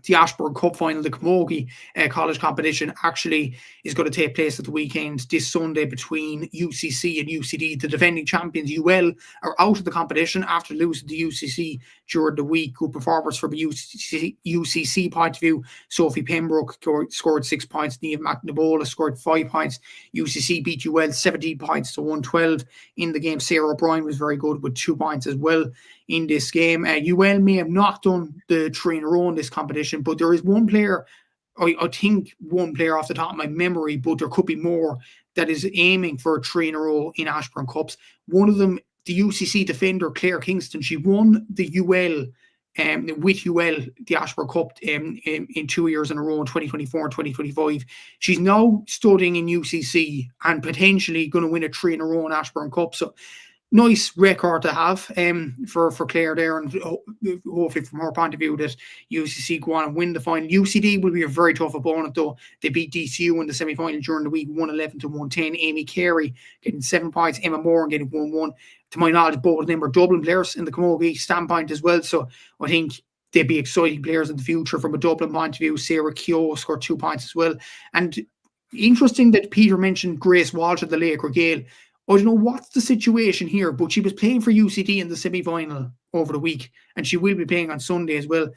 the Ashbourne Cup final, the Camogie college competition, actually is going to take place at the weekend this Sunday between UCC and UCD. The defending champions UL are out of the competition after losing to UCC during the week. Good performance from a UCC point of view. Sophie Pembroke scored 6 points. Niamh McNabola scored 5 points. UCC beat UL 17 points to 112 in the game. Sarah O'Brien was very good with 2 points as well in this game. UL may have not done the 3 in a row in this competition, but there is one player, I think one player off the top of my memory, but there could be more, that is aiming for 3 in a row in Ashbourne Cups. One of them, the UCC defender Claire Kingston, she won the UL with UL, the Ashbourne Cup in 2 years in a row, in 2024 and 2025. She's now studying in UCC and potentially going to win a 3 in a row in Ashbourne Cup. So nice record to have for Clare there, and hopefully from her point of view that UCC go on and win the final. UCD will be a very tough opponent though. They beat DCU in the semi-final during the week, 111 to 110. Amy Carey getting 7 points, Emma Moore getting 1-1. To my knowledge, both of them are Dublin players in the Camogie standpoint as well, so I think they'd be exciting players in the future from a Dublin point of view. Sarah Keogh scored 2 points as well. And interesting that Peter mentioned Grace Walsh at the Laker Gale. I don't know what's the situation here, but she was playing for UCD in the semi-final over the week, and she will be playing on Sunday as well.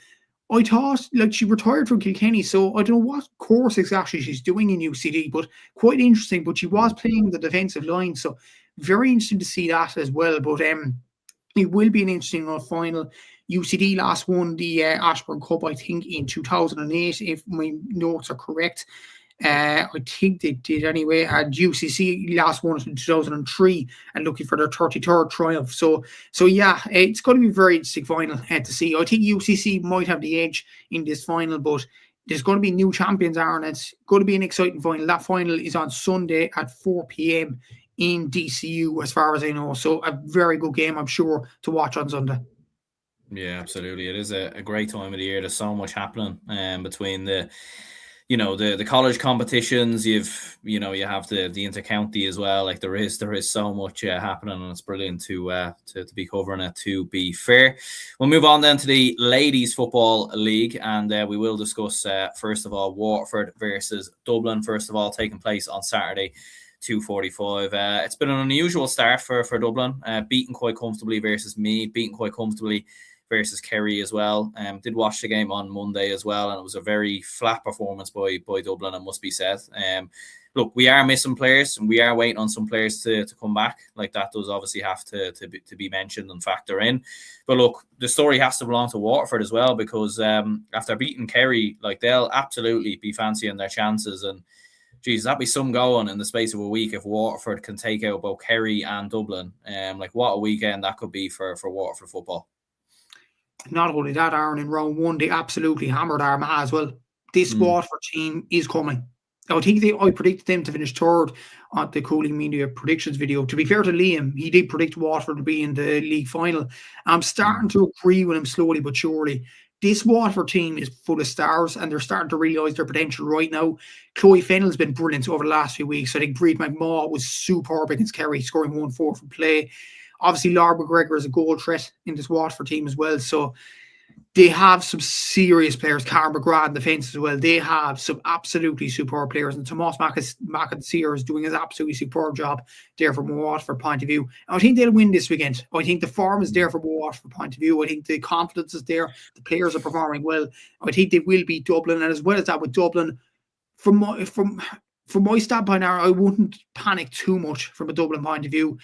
I thought, like, she retired from Kilkenny, so I don't know what course exactly she's doing in UCD, but quite interesting. But she was playing the defensive line, so very interesting to see that as well. But it will be an interesting final. UCD last won the Ashbourne Cup, I think, in 2008, if my notes are correct. I think they did anyway. And UCC last won it in 2003 and looking for their 33rd triumph. So yeah, it's going to be a very interesting final to see. I think UCC might have the edge in this final, but there's going to be new champions, Aaron. It's going to be an exciting final. That final is on Sunday at 4 p.m. in DCU, as far as I know. So a very good game, I'm sure, to watch on Sunday. Yeah, absolutely. It is a great time of the year. There's so much happening between the the college competitions, you have the inter-county as well. Like there is so much happening, and it's brilliant to be covering it, to be fair. We'll move on then to the Ladies Football League, and we will discuss first of all Waterford versus Dublin, first of all, taking place on Saturday, 2:45. It's been an unusual start for Dublin, beaten quite comfortably versus Meath, beaten quite comfortably versus Kerry as well. Did watch the game on Monday as well, and it was a very flat performance by Dublin, it must be said. Look, we are missing players, and we are waiting on some players to come back. Like that does obviously have to be mentioned and factor in. But look, the story has to belong to Waterford as well, because after beating Kerry, like they'll absolutely be fancying their chances. And geez, that'd be some going in the space of a week if Waterford can take out both Kerry and Dublin. Like what a weekend that could be for Waterford football. Not only that, Aaron, in round one, they absolutely hammered Armagh as well. This Waterford team is coming. I think I predicted them to finish third on the Cúilín Media predictions video. To be fair to Liam, he did predict Waterford to be in the league final. I'm starting to agree with him slowly but surely. This Waterford team is full of stars, and they're starting to realise their potential right now. Chloe Fennell's been brilliant over the last few weeks. I think Breed McMaw was superb against Kerry, scoring 1-4 from play. Obviously, Laura McGregor is a goal threat in this Waterford team as well. So they have some serious players. Karen McGrath in defence as well. They have some absolutely superb players. And Tomas McIntyre is doing his absolutely superb job there from a Waterford point of view. And I think they'll win this weekend. I think the form is there from a Waterford point of view. I think the confidence is there. The players are performing well. I think they will beat Dublin. And as well as that, with Dublin, from my standpoint, I wouldn't panic too much from a Dublin point of view.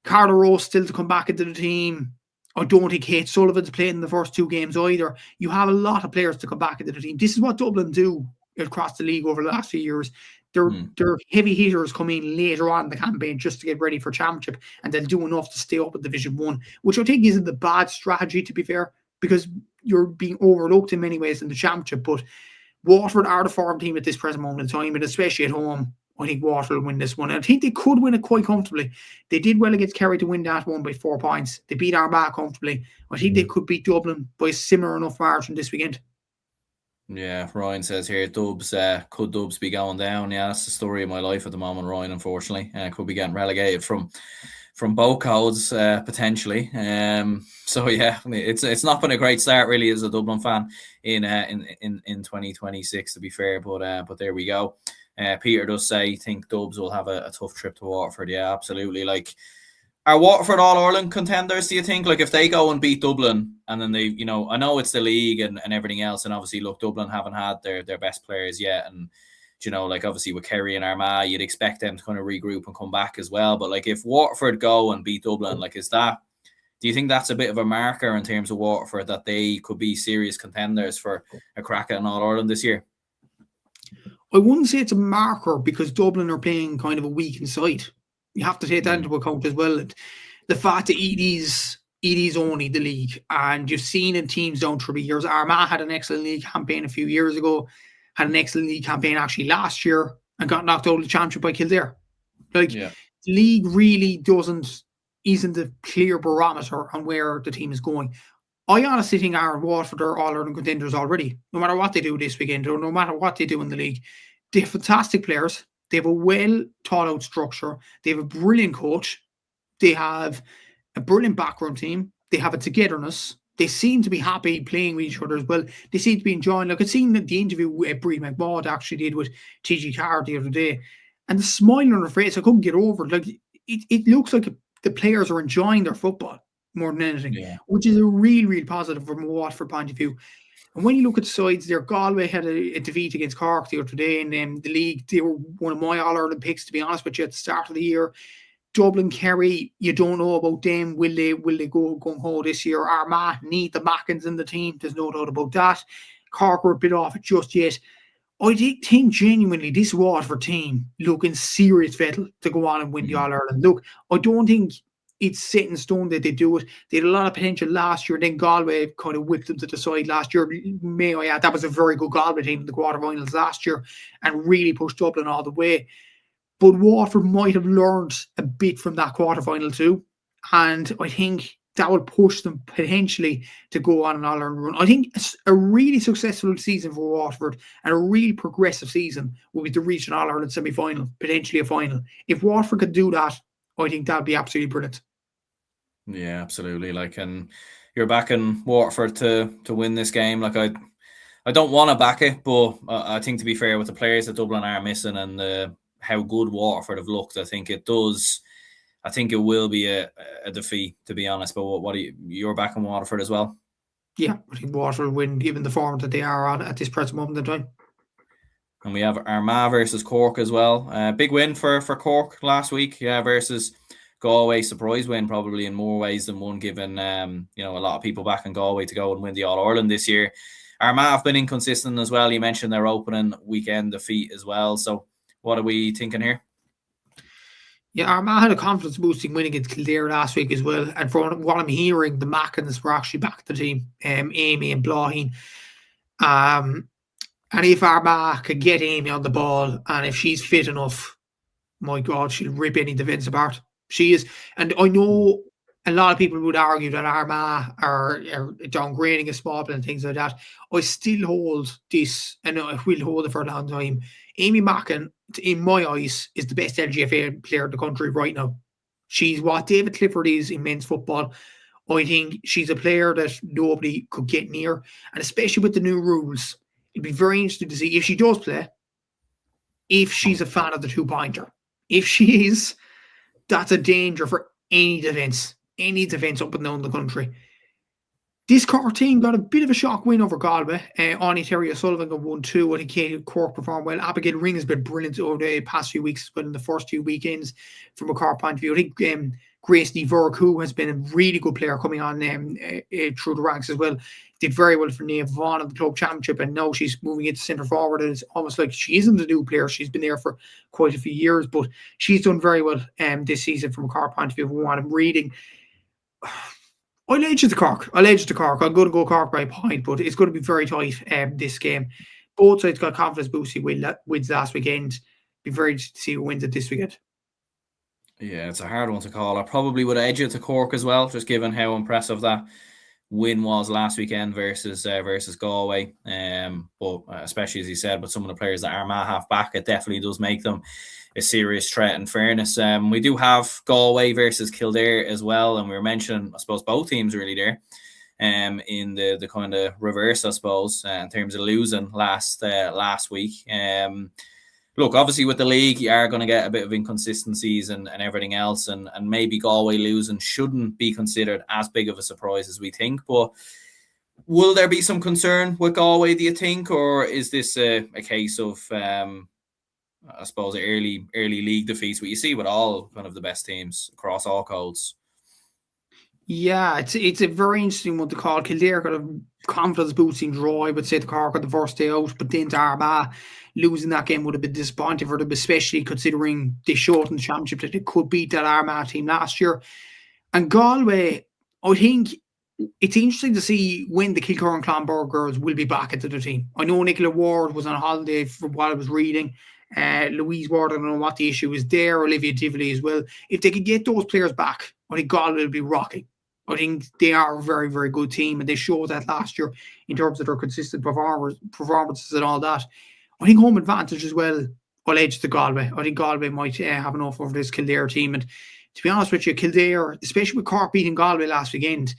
Carlow still to come back into the team. I don't think Kate Sullivan's played in the first two games either. You have a lot of players to come back into the team. This is what Dublin do across the league over the last few years. Their heavy hitters come in later on in the campaign just to get ready for championship, and they'll do enough to stay up in Division 1, which I think isn't the bad strategy, to be fair, because you're being overlooked in many ways in the championship. But Waterford are the form team at this present moment in time, and especially at home, I think Waterford will win this one. And I think they could win it quite comfortably. They did well against Kerry to win that one by 4 points. They beat Armagh comfortably. I think they could beat Dublin by a similar enough margin this weekend. Yeah, Ryan says here, could Dubs be going down? Yeah, that's the story of my life at the moment, Ryan, unfortunately. Could be getting relegated from both codes, potentially. So yeah, it's not been a great start really as a Dublin fan in 2026, to be fair, but there we go. Peter does say, think Dubs will have a tough trip to Waterford. Yeah, absolutely. Like, are Waterford All-Ireland contenders, do you think? Like, if they go and beat Dublin, and then they, I know it's the league and everything else, and obviously, look, Dublin haven't had their best players yet, and, like, obviously with Kerry and Armagh, you'd expect them to kind of regroup and come back as well. But, like, if Waterford go and beat Dublin, like, do you think that's a bit of a marker in terms of Waterford, that they could be serious contenders for a crack at an All-Ireland this year? I wouldn't say it's a marker, because Dublin are playing kind of a weak side. You have to take that into account as well. The fact that Edie's only the league, and you've seen in teams down through the years. Armagh had an excellent league campaign a few years ago, had an excellent league campaign actually last year, and got knocked out of the championship by Kildare. The league really isn't a clear barometer on where the team is going. I honestly think Aaron Waterford are All-Ireland contenders already, no matter what they do this weekend, or no matter what they do in the league. They have fantastic players. They have a well-thought-out structure. They have a brilliant coach. They have a brilliant background team. They have a togetherness. They seem to be happy playing with each other as well. They seem to be enjoying. Like, I've seen the interview Breed McMaud actually did with TG Carr the other day, and the smile on her face, I couldn't get over it. Like, it looks like the players are enjoying their football more than anything, which is a real, real positive from a Waterford point of view. And when you look at the sides there, Galway had a defeat against Cork the other day in the league. They were one of my All-Ireland picks, to be honest with you, at the start of the year. Dublin, Kerry, you don't know about them. Will they go gung-ho this year? Armagh need the Mackins in the team. There's no doubt about that. Cork were a bit off it just yet. I think genuinely this Waterford team look in serious fettle to go on and win the All-Ireland. Look, I don't think it's set in stone that they do it. They had a lot of potential last year, and then Galway kind of whipped them to the side last year. May I add, that was a very good Galway team in the quarterfinals last year, and really pushed Dublin all the way. But Waterford might have learned a bit from that quarterfinal too. And I think that will push them potentially to go on an All-Ireland run. I think it's a really successful season for Waterford and a really progressive season will be to reach an All-Ireland semi-final, potentially a final. If Waterford could do that, I think that would be absolutely brilliant. Yeah, absolutely. Like, and you're backing Waterford to win this game. Like, I don't want to back it, but I think, to be fair, with the players that Dublin are missing and how good Waterford have looked, I think it does. I think it will be a defeat, to be honest. But what are you're backing Waterford as well? Yeah, I think Waterford will win, given the form that they are on at this present moment in time. And we have Armagh versus Cork as well. Big win for Cork last week, versus Galway. Surprise win, probably in more ways than one, given a lot of people back in Galway to go and win the All-Ireland this year. Armagh have been inconsistent as well. You mentioned their opening weekend defeat as well. So what are we thinking here? Yeah, Armagh had a confidence-boosting win against Kildare last week as well. And from what I'm hearing, the Mackins were actually back at the team, Amy and Blaheen. And if Armagh could get Amy on the ball, and if she's fit enough, my God, she'll rip any defence apart. She is. And I know a lot of people would argue that Armagh are downgrading a small and things like that. I still hold this, and I will hold it for a long time. Amy Mackin, in my eyes, is the best LGFA player in the country right now. She's what David Clifford is in men's football. I think she's a player that nobody could get near. And especially with the new rules, it'd be very interesting to see if she does play, if she's a fan of the two-pointer. If she is, that's a danger for any defence up and down the country. This Cork team got a bit of a shock win over Galway. Anya Terry-O'Sullivan got 1-2. I think Katie Cork performed well. Abigail Ring has been brilliant over the past few weeks, but in the first 2 weekends from a Cork point of view. I think Grace Neverk, who has been a really good player coming on through the ranks as well, did very well for Niamh Vaughan at the club championship, and now she's moving into centre forward, and it's almost like she isn't a new player. She's been there for quite a few years, but she's done very well this season from a Cork point of view. From what I'm reading, I'll edge it to Cork. I'm going to go Cork by a point, but it's going to be very tight this game. Both sides got confidence boosting wins last weekend. Be very interested to see who wins it this weekend. Yeah, it's a hard one to call. I probably would edge it to Cork as well, just given how impressive that win was last weekend versus Galway. But especially, as you said, with some of the players that Armagh have back, it definitely does make them a serious threat. In fairness, we do have Galway versus Kildare as well, and we were mentioning, I suppose, both teams really there. In the kind of reverse, I suppose, in terms of losing last week. Look, obviously with the league, you are going to get a bit of inconsistencies and everything else, and maybe Galway losing shouldn't be considered as big of a surprise as we think. But will there be some concern with Galway, do you think, or is this a case of, I suppose, early league defeats, what you see with all kind of the best teams across all codes? Yeah, it's a very interesting one to call. Kildare got a confidence boosting draw, I would say, to Cork on the first day out, but then to Armagh, losing that game would have been disappointing for them, especially considering they showed in the championship that they could beat that Armagh team last year. And Galway, I think it's interesting to see when the Kilkenny and Clonburg girls will be back into the team. I know Nicola Ward was on holiday from what I was reading. Louise Ward, I don't know what the issue is there. Olivia Tivoli as well. If they could get those players back, I think Galway will be rocking. I think they are a very, very good team, and they showed that last year in terms of their consistent performances and all that. I think home advantage as well will edge to Galway. I think Galway might have enough over this Kildare team. And to be honest with you, Kildare, especially with Cork beating Galway last weekend,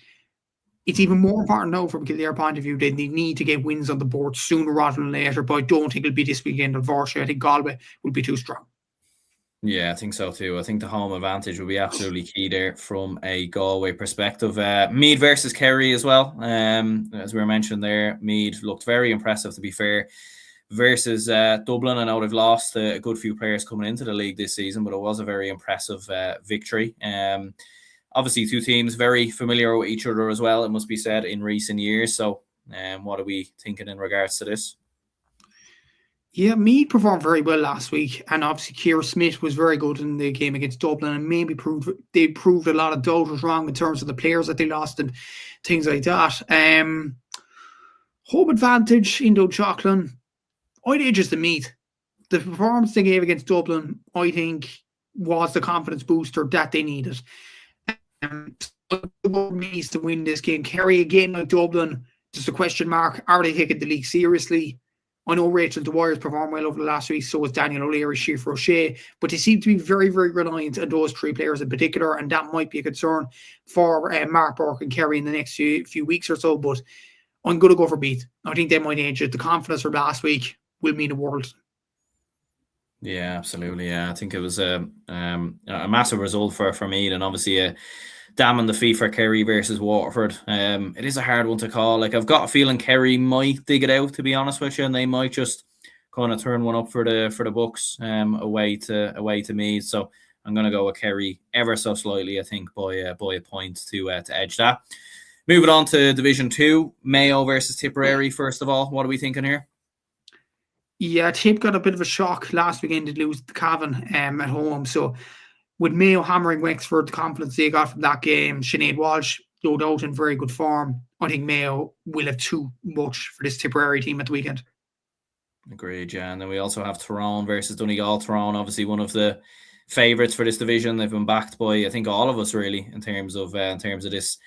it's even more important now from a Kildare point of view that they need to get wins on the board sooner rather than later. But I don't think it'll be this weekend, unfortunately. I think Galway will be too strong. Yeah, I think so too. I think the home advantage will be absolutely key there from a Galway perspective. Meath versus Kerry as well. As we were mentioning there, Meath looked very impressive, to be fair, versus Dublin. I know they've lost a good few players coming into the league this season, but it was a very impressive victory. Obviously, two teams very familiar with each other as well, it must be said, in recent years. So what are we thinking in regards to this? Yeah, Meath performed very well last week, and obviously Ciara Smith was very good in the game against Dublin, and maybe proved a lot of doubters wrong in terms of the players that they lost and things like that. Home advantage in Dunshaughlin, I'd edge the Meath. The performance they gave against Dublin, I think, was the confidence booster that they needed. Meath to win this game. Kerry again, like Dublin, just a question mark. Are they taking the league seriously? I know Rachel Dwyer's performed well over the last week, so was Daniel O'Leary, Siobhan O'Shea, but they seem to be very, very reliant on those three players in particular, and that might be a concern for Mark Burke and Kerry in the next few weeks or so, but I'm going to go for Meath. I think they might edge it. The confidence from last week will mean the world. Yeah, absolutely. Yeah, I think it was a massive result for Meath, and obviously a damning defeat for Kerry versus Waterford. It is a hard one to call. Like, I've got a feeling Kerry might dig it out, to be honest with you, and they might just kind of turn one up for the Bucks away to Meath. So I'm going to go with Kerry ever so slightly, I think, by a point to edge that. Moving on to Division 2, Mayo versus Tipperary. First of all, what are we thinking here? Yeah, Tip got a bit of a shock last weekend to lose to Cavan at home. So with Mayo hammering Wexford, the confidence they got from that game, Sinead Walsh, no doubt, in very good form. I think Mayo will have too much for this Tipperary team at the weekend. Agreed, yeah. And then we also have Tyrone versus Donegal. Tyrone, obviously one of the favourites for this division. They've been backed by, I think, all of us really in terms of this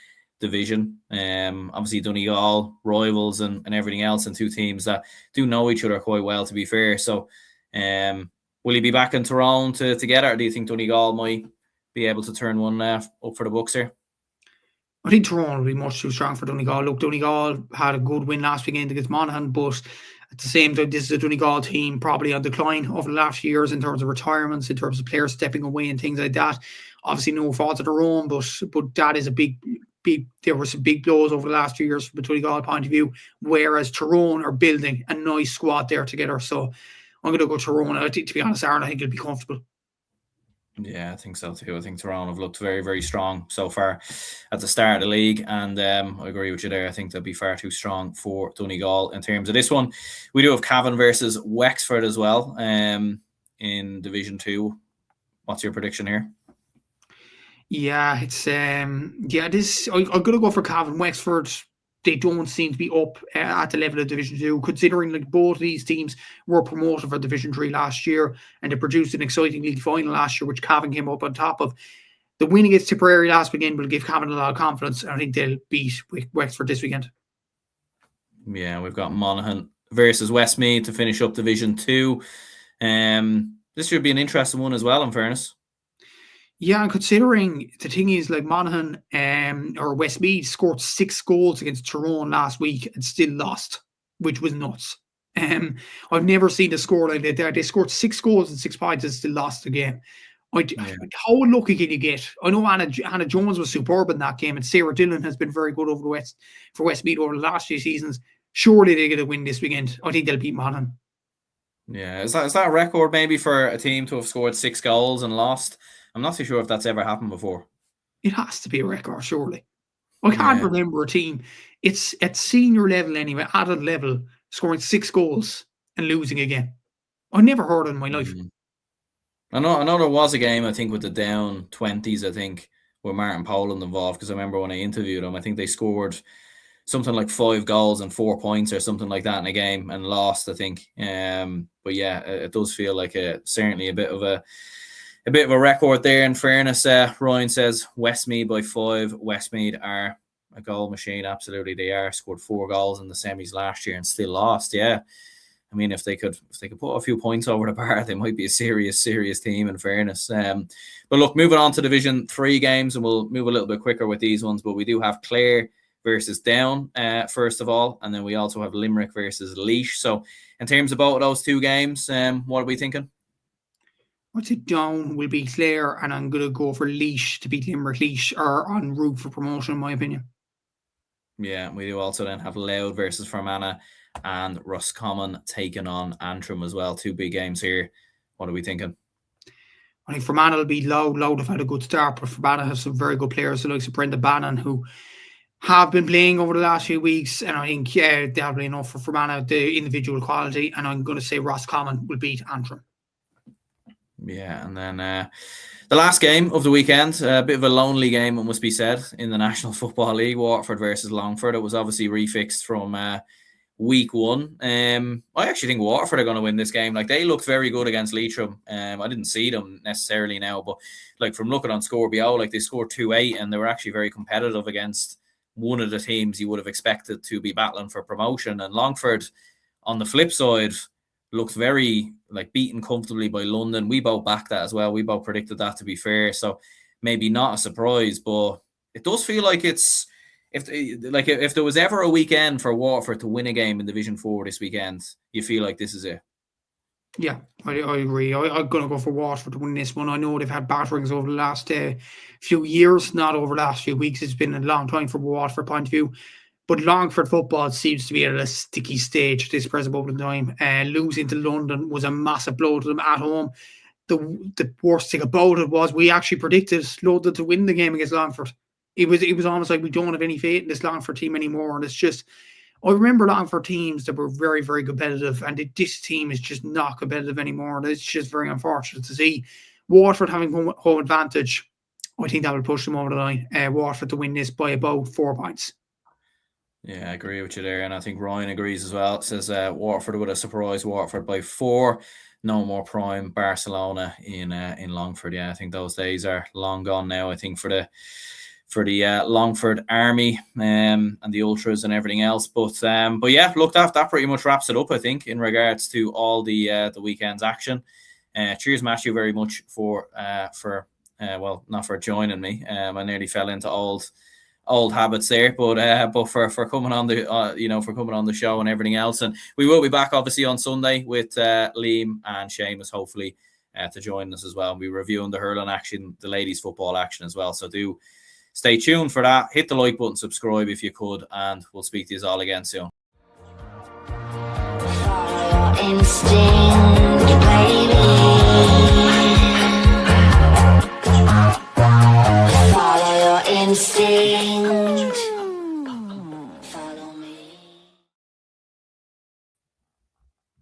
division. Obviously Donegal, rivals and everything else, and two teams that do know each other quite well, to be fair. So will he be back in Tyrone to get it, or do you think Donegal might be able to turn one up for the Bucks here? I think Tyrone will be much too strong for Donegal. Look, Donegal had a good win last weekend against Monaghan, but at the same time, this is a Donegal team probably on decline over the last years in terms of retirements, in terms of players stepping away and things like that. Obviously, no fault of their own, but that is a big. There were some big blows over the last 2 years from a Donegal point of view, whereas Tyrone are building a nice squad there together. So I'm going to go Tyrone. I think, to be honest, Aaron, I think it'll be comfortable. Yeah, I think so too. I think Tyrone have looked very, very strong so far at the start of the league, and I agree with you there. I think they'll be far too strong for Donegal in terms of this one. We do have Cavan versus Wexford as well in Division 2. What's your prediction here? Yeah, it's I'm gonna go for Cavan. Wexford, they don't seem to be up at the level of Division 2, considering like both of these teams were promoted for Division 3 last year, and they produced an exciting league final last year, which Cavan came up on top of. The win against Tipperary last weekend will give Cavan a lot of confidence, and I think they'll beat Wexford this weekend. Yeah, we've got Monaghan versus Westmeath to finish up Division 2. This should be an interesting one as well, in fairness. Yeah, and considering the thing is, like, Monaghan or Westmeath scored 6 goals against Tyrone last week and still lost, which was nuts. I've never seen a score like that. They scored 6 goals and 6 points and still lost the game. How lucky can you get? I know Anna Jones was superb in that game, and Sarah Dillon has been very good for Westmeath over the last few seasons. Surely they get a win this weekend. I think they'll beat Monaghan. Yeah, is that a record maybe for a team to have scored 6 goals and lost? I'm not too sure if that's ever happened before. It has to be a record, surely. I can't remember a team. It's at senior level anyway, adult level, scoring 6 goals and losing again. I never heard it in my life. I know there was a game, I think, with the down 20s, I think, with Martin Poland involved, because I remember when I interviewed him, I think they scored something like 5 goals and 4 points or something like that in a game and lost, I think. But yeah, it does feel like certainly a bit of a record there. In fairness, Ryan says Westmeath by 5. Westmeath are a goal machine. Absolutely, they are. Scored 4 goals in the semis last year and still lost. Yeah, I mean, if they could put a few points over the bar, they might be a serious team. In fairness, but look, moving on to Division 3 games, and we'll move a little bit quicker with these ones. But we do have Clare versus Down first of all, and then we also have Limerick versus Laois. So, in terms of both of those 2 games, what are we thinking? I'd say Down will beat Clare, and I'm going to go for Laois to beat Limerick. Laois are en route for promotion, in my opinion. Yeah, we do also then have Louth versus Fermanagh and Roscommon taking on Antrim as well. 2 big games here. What are we thinking? I think Fermanagh will beat Louth. Louth have had a good start, but Fermanagh have some very good players, the likes of Brenda Bannon, who have been playing over the last few weeks, and I think they'll be enough for Fermanagh, the individual quality, and I'm going to say Roscommon will beat Antrim. Yeah, and then the last game of the weekend, a bit of a lonely game, it must be said, in the National Football League, Waterford versus Longford. It was obviously refixed from week one. I actually think Waterford are going to win this game. Like, they looked very good against Leitrim. I didn't see them necessarily now, but like from looking on Score BO, like they scored 2-8 and they were actually very competitive against one of the teams you would have expected to be battling for promotion. And Longford, on the flip side, looked very like beaten comfortably by London. We both backed that as well. We both predicted that, to be fair. So maybe not a surprise, but it does feel like it's, if there was ever a weekend for Waterford to win a game in Division 4 this weekend, you feel like this is it. Yeah, I agree. I'm going to go for Waterford to win this one. I know they've had batterings over the last few years, not over the last few weeks. It's been a long time from a Waterford point of view. But Longford football seems to be at a sticky stage at this present moment in time. Losing to London was a massive blow to them at home. The worst thing about it was we actually predicted London to win the game against Longford. It was almost like we don't have any faith in this Longford team anymore. And it's just, I remember Longford teams that were very, very competitive, and this team is just not competitive anymore. And it's just very unfortunate to see Waterford having home advantage. I think that will push them over the line. Waterford to win this by about 4 points. Yeah, I agree with you there. And I think Ryan agrees as well. It says Waterford would have surprised Waterford by 4. No more prime Barcelona in Longford. Yeah, I think those days are long gone now. I think for the Longford Army and the Ultras and everything else. But yeah, look, that pretty much wraps it up, I think, in regards to all the weekend's action. Cheers, Matthew, very much for well, not for joining me. I nearly fell into old habits there, but for coming on the for coming on the show and everything else. And we will be back obviously on Sunday with Liam and Seamus, hopefully to join us as well. We'll be reviewing the hurling action, the ladies football action as well. So do stay tuned for that. Hit the like button, subscribe if you could, and we'll speak to you all again soon. Follow your instinct, baby. Follow your instinct.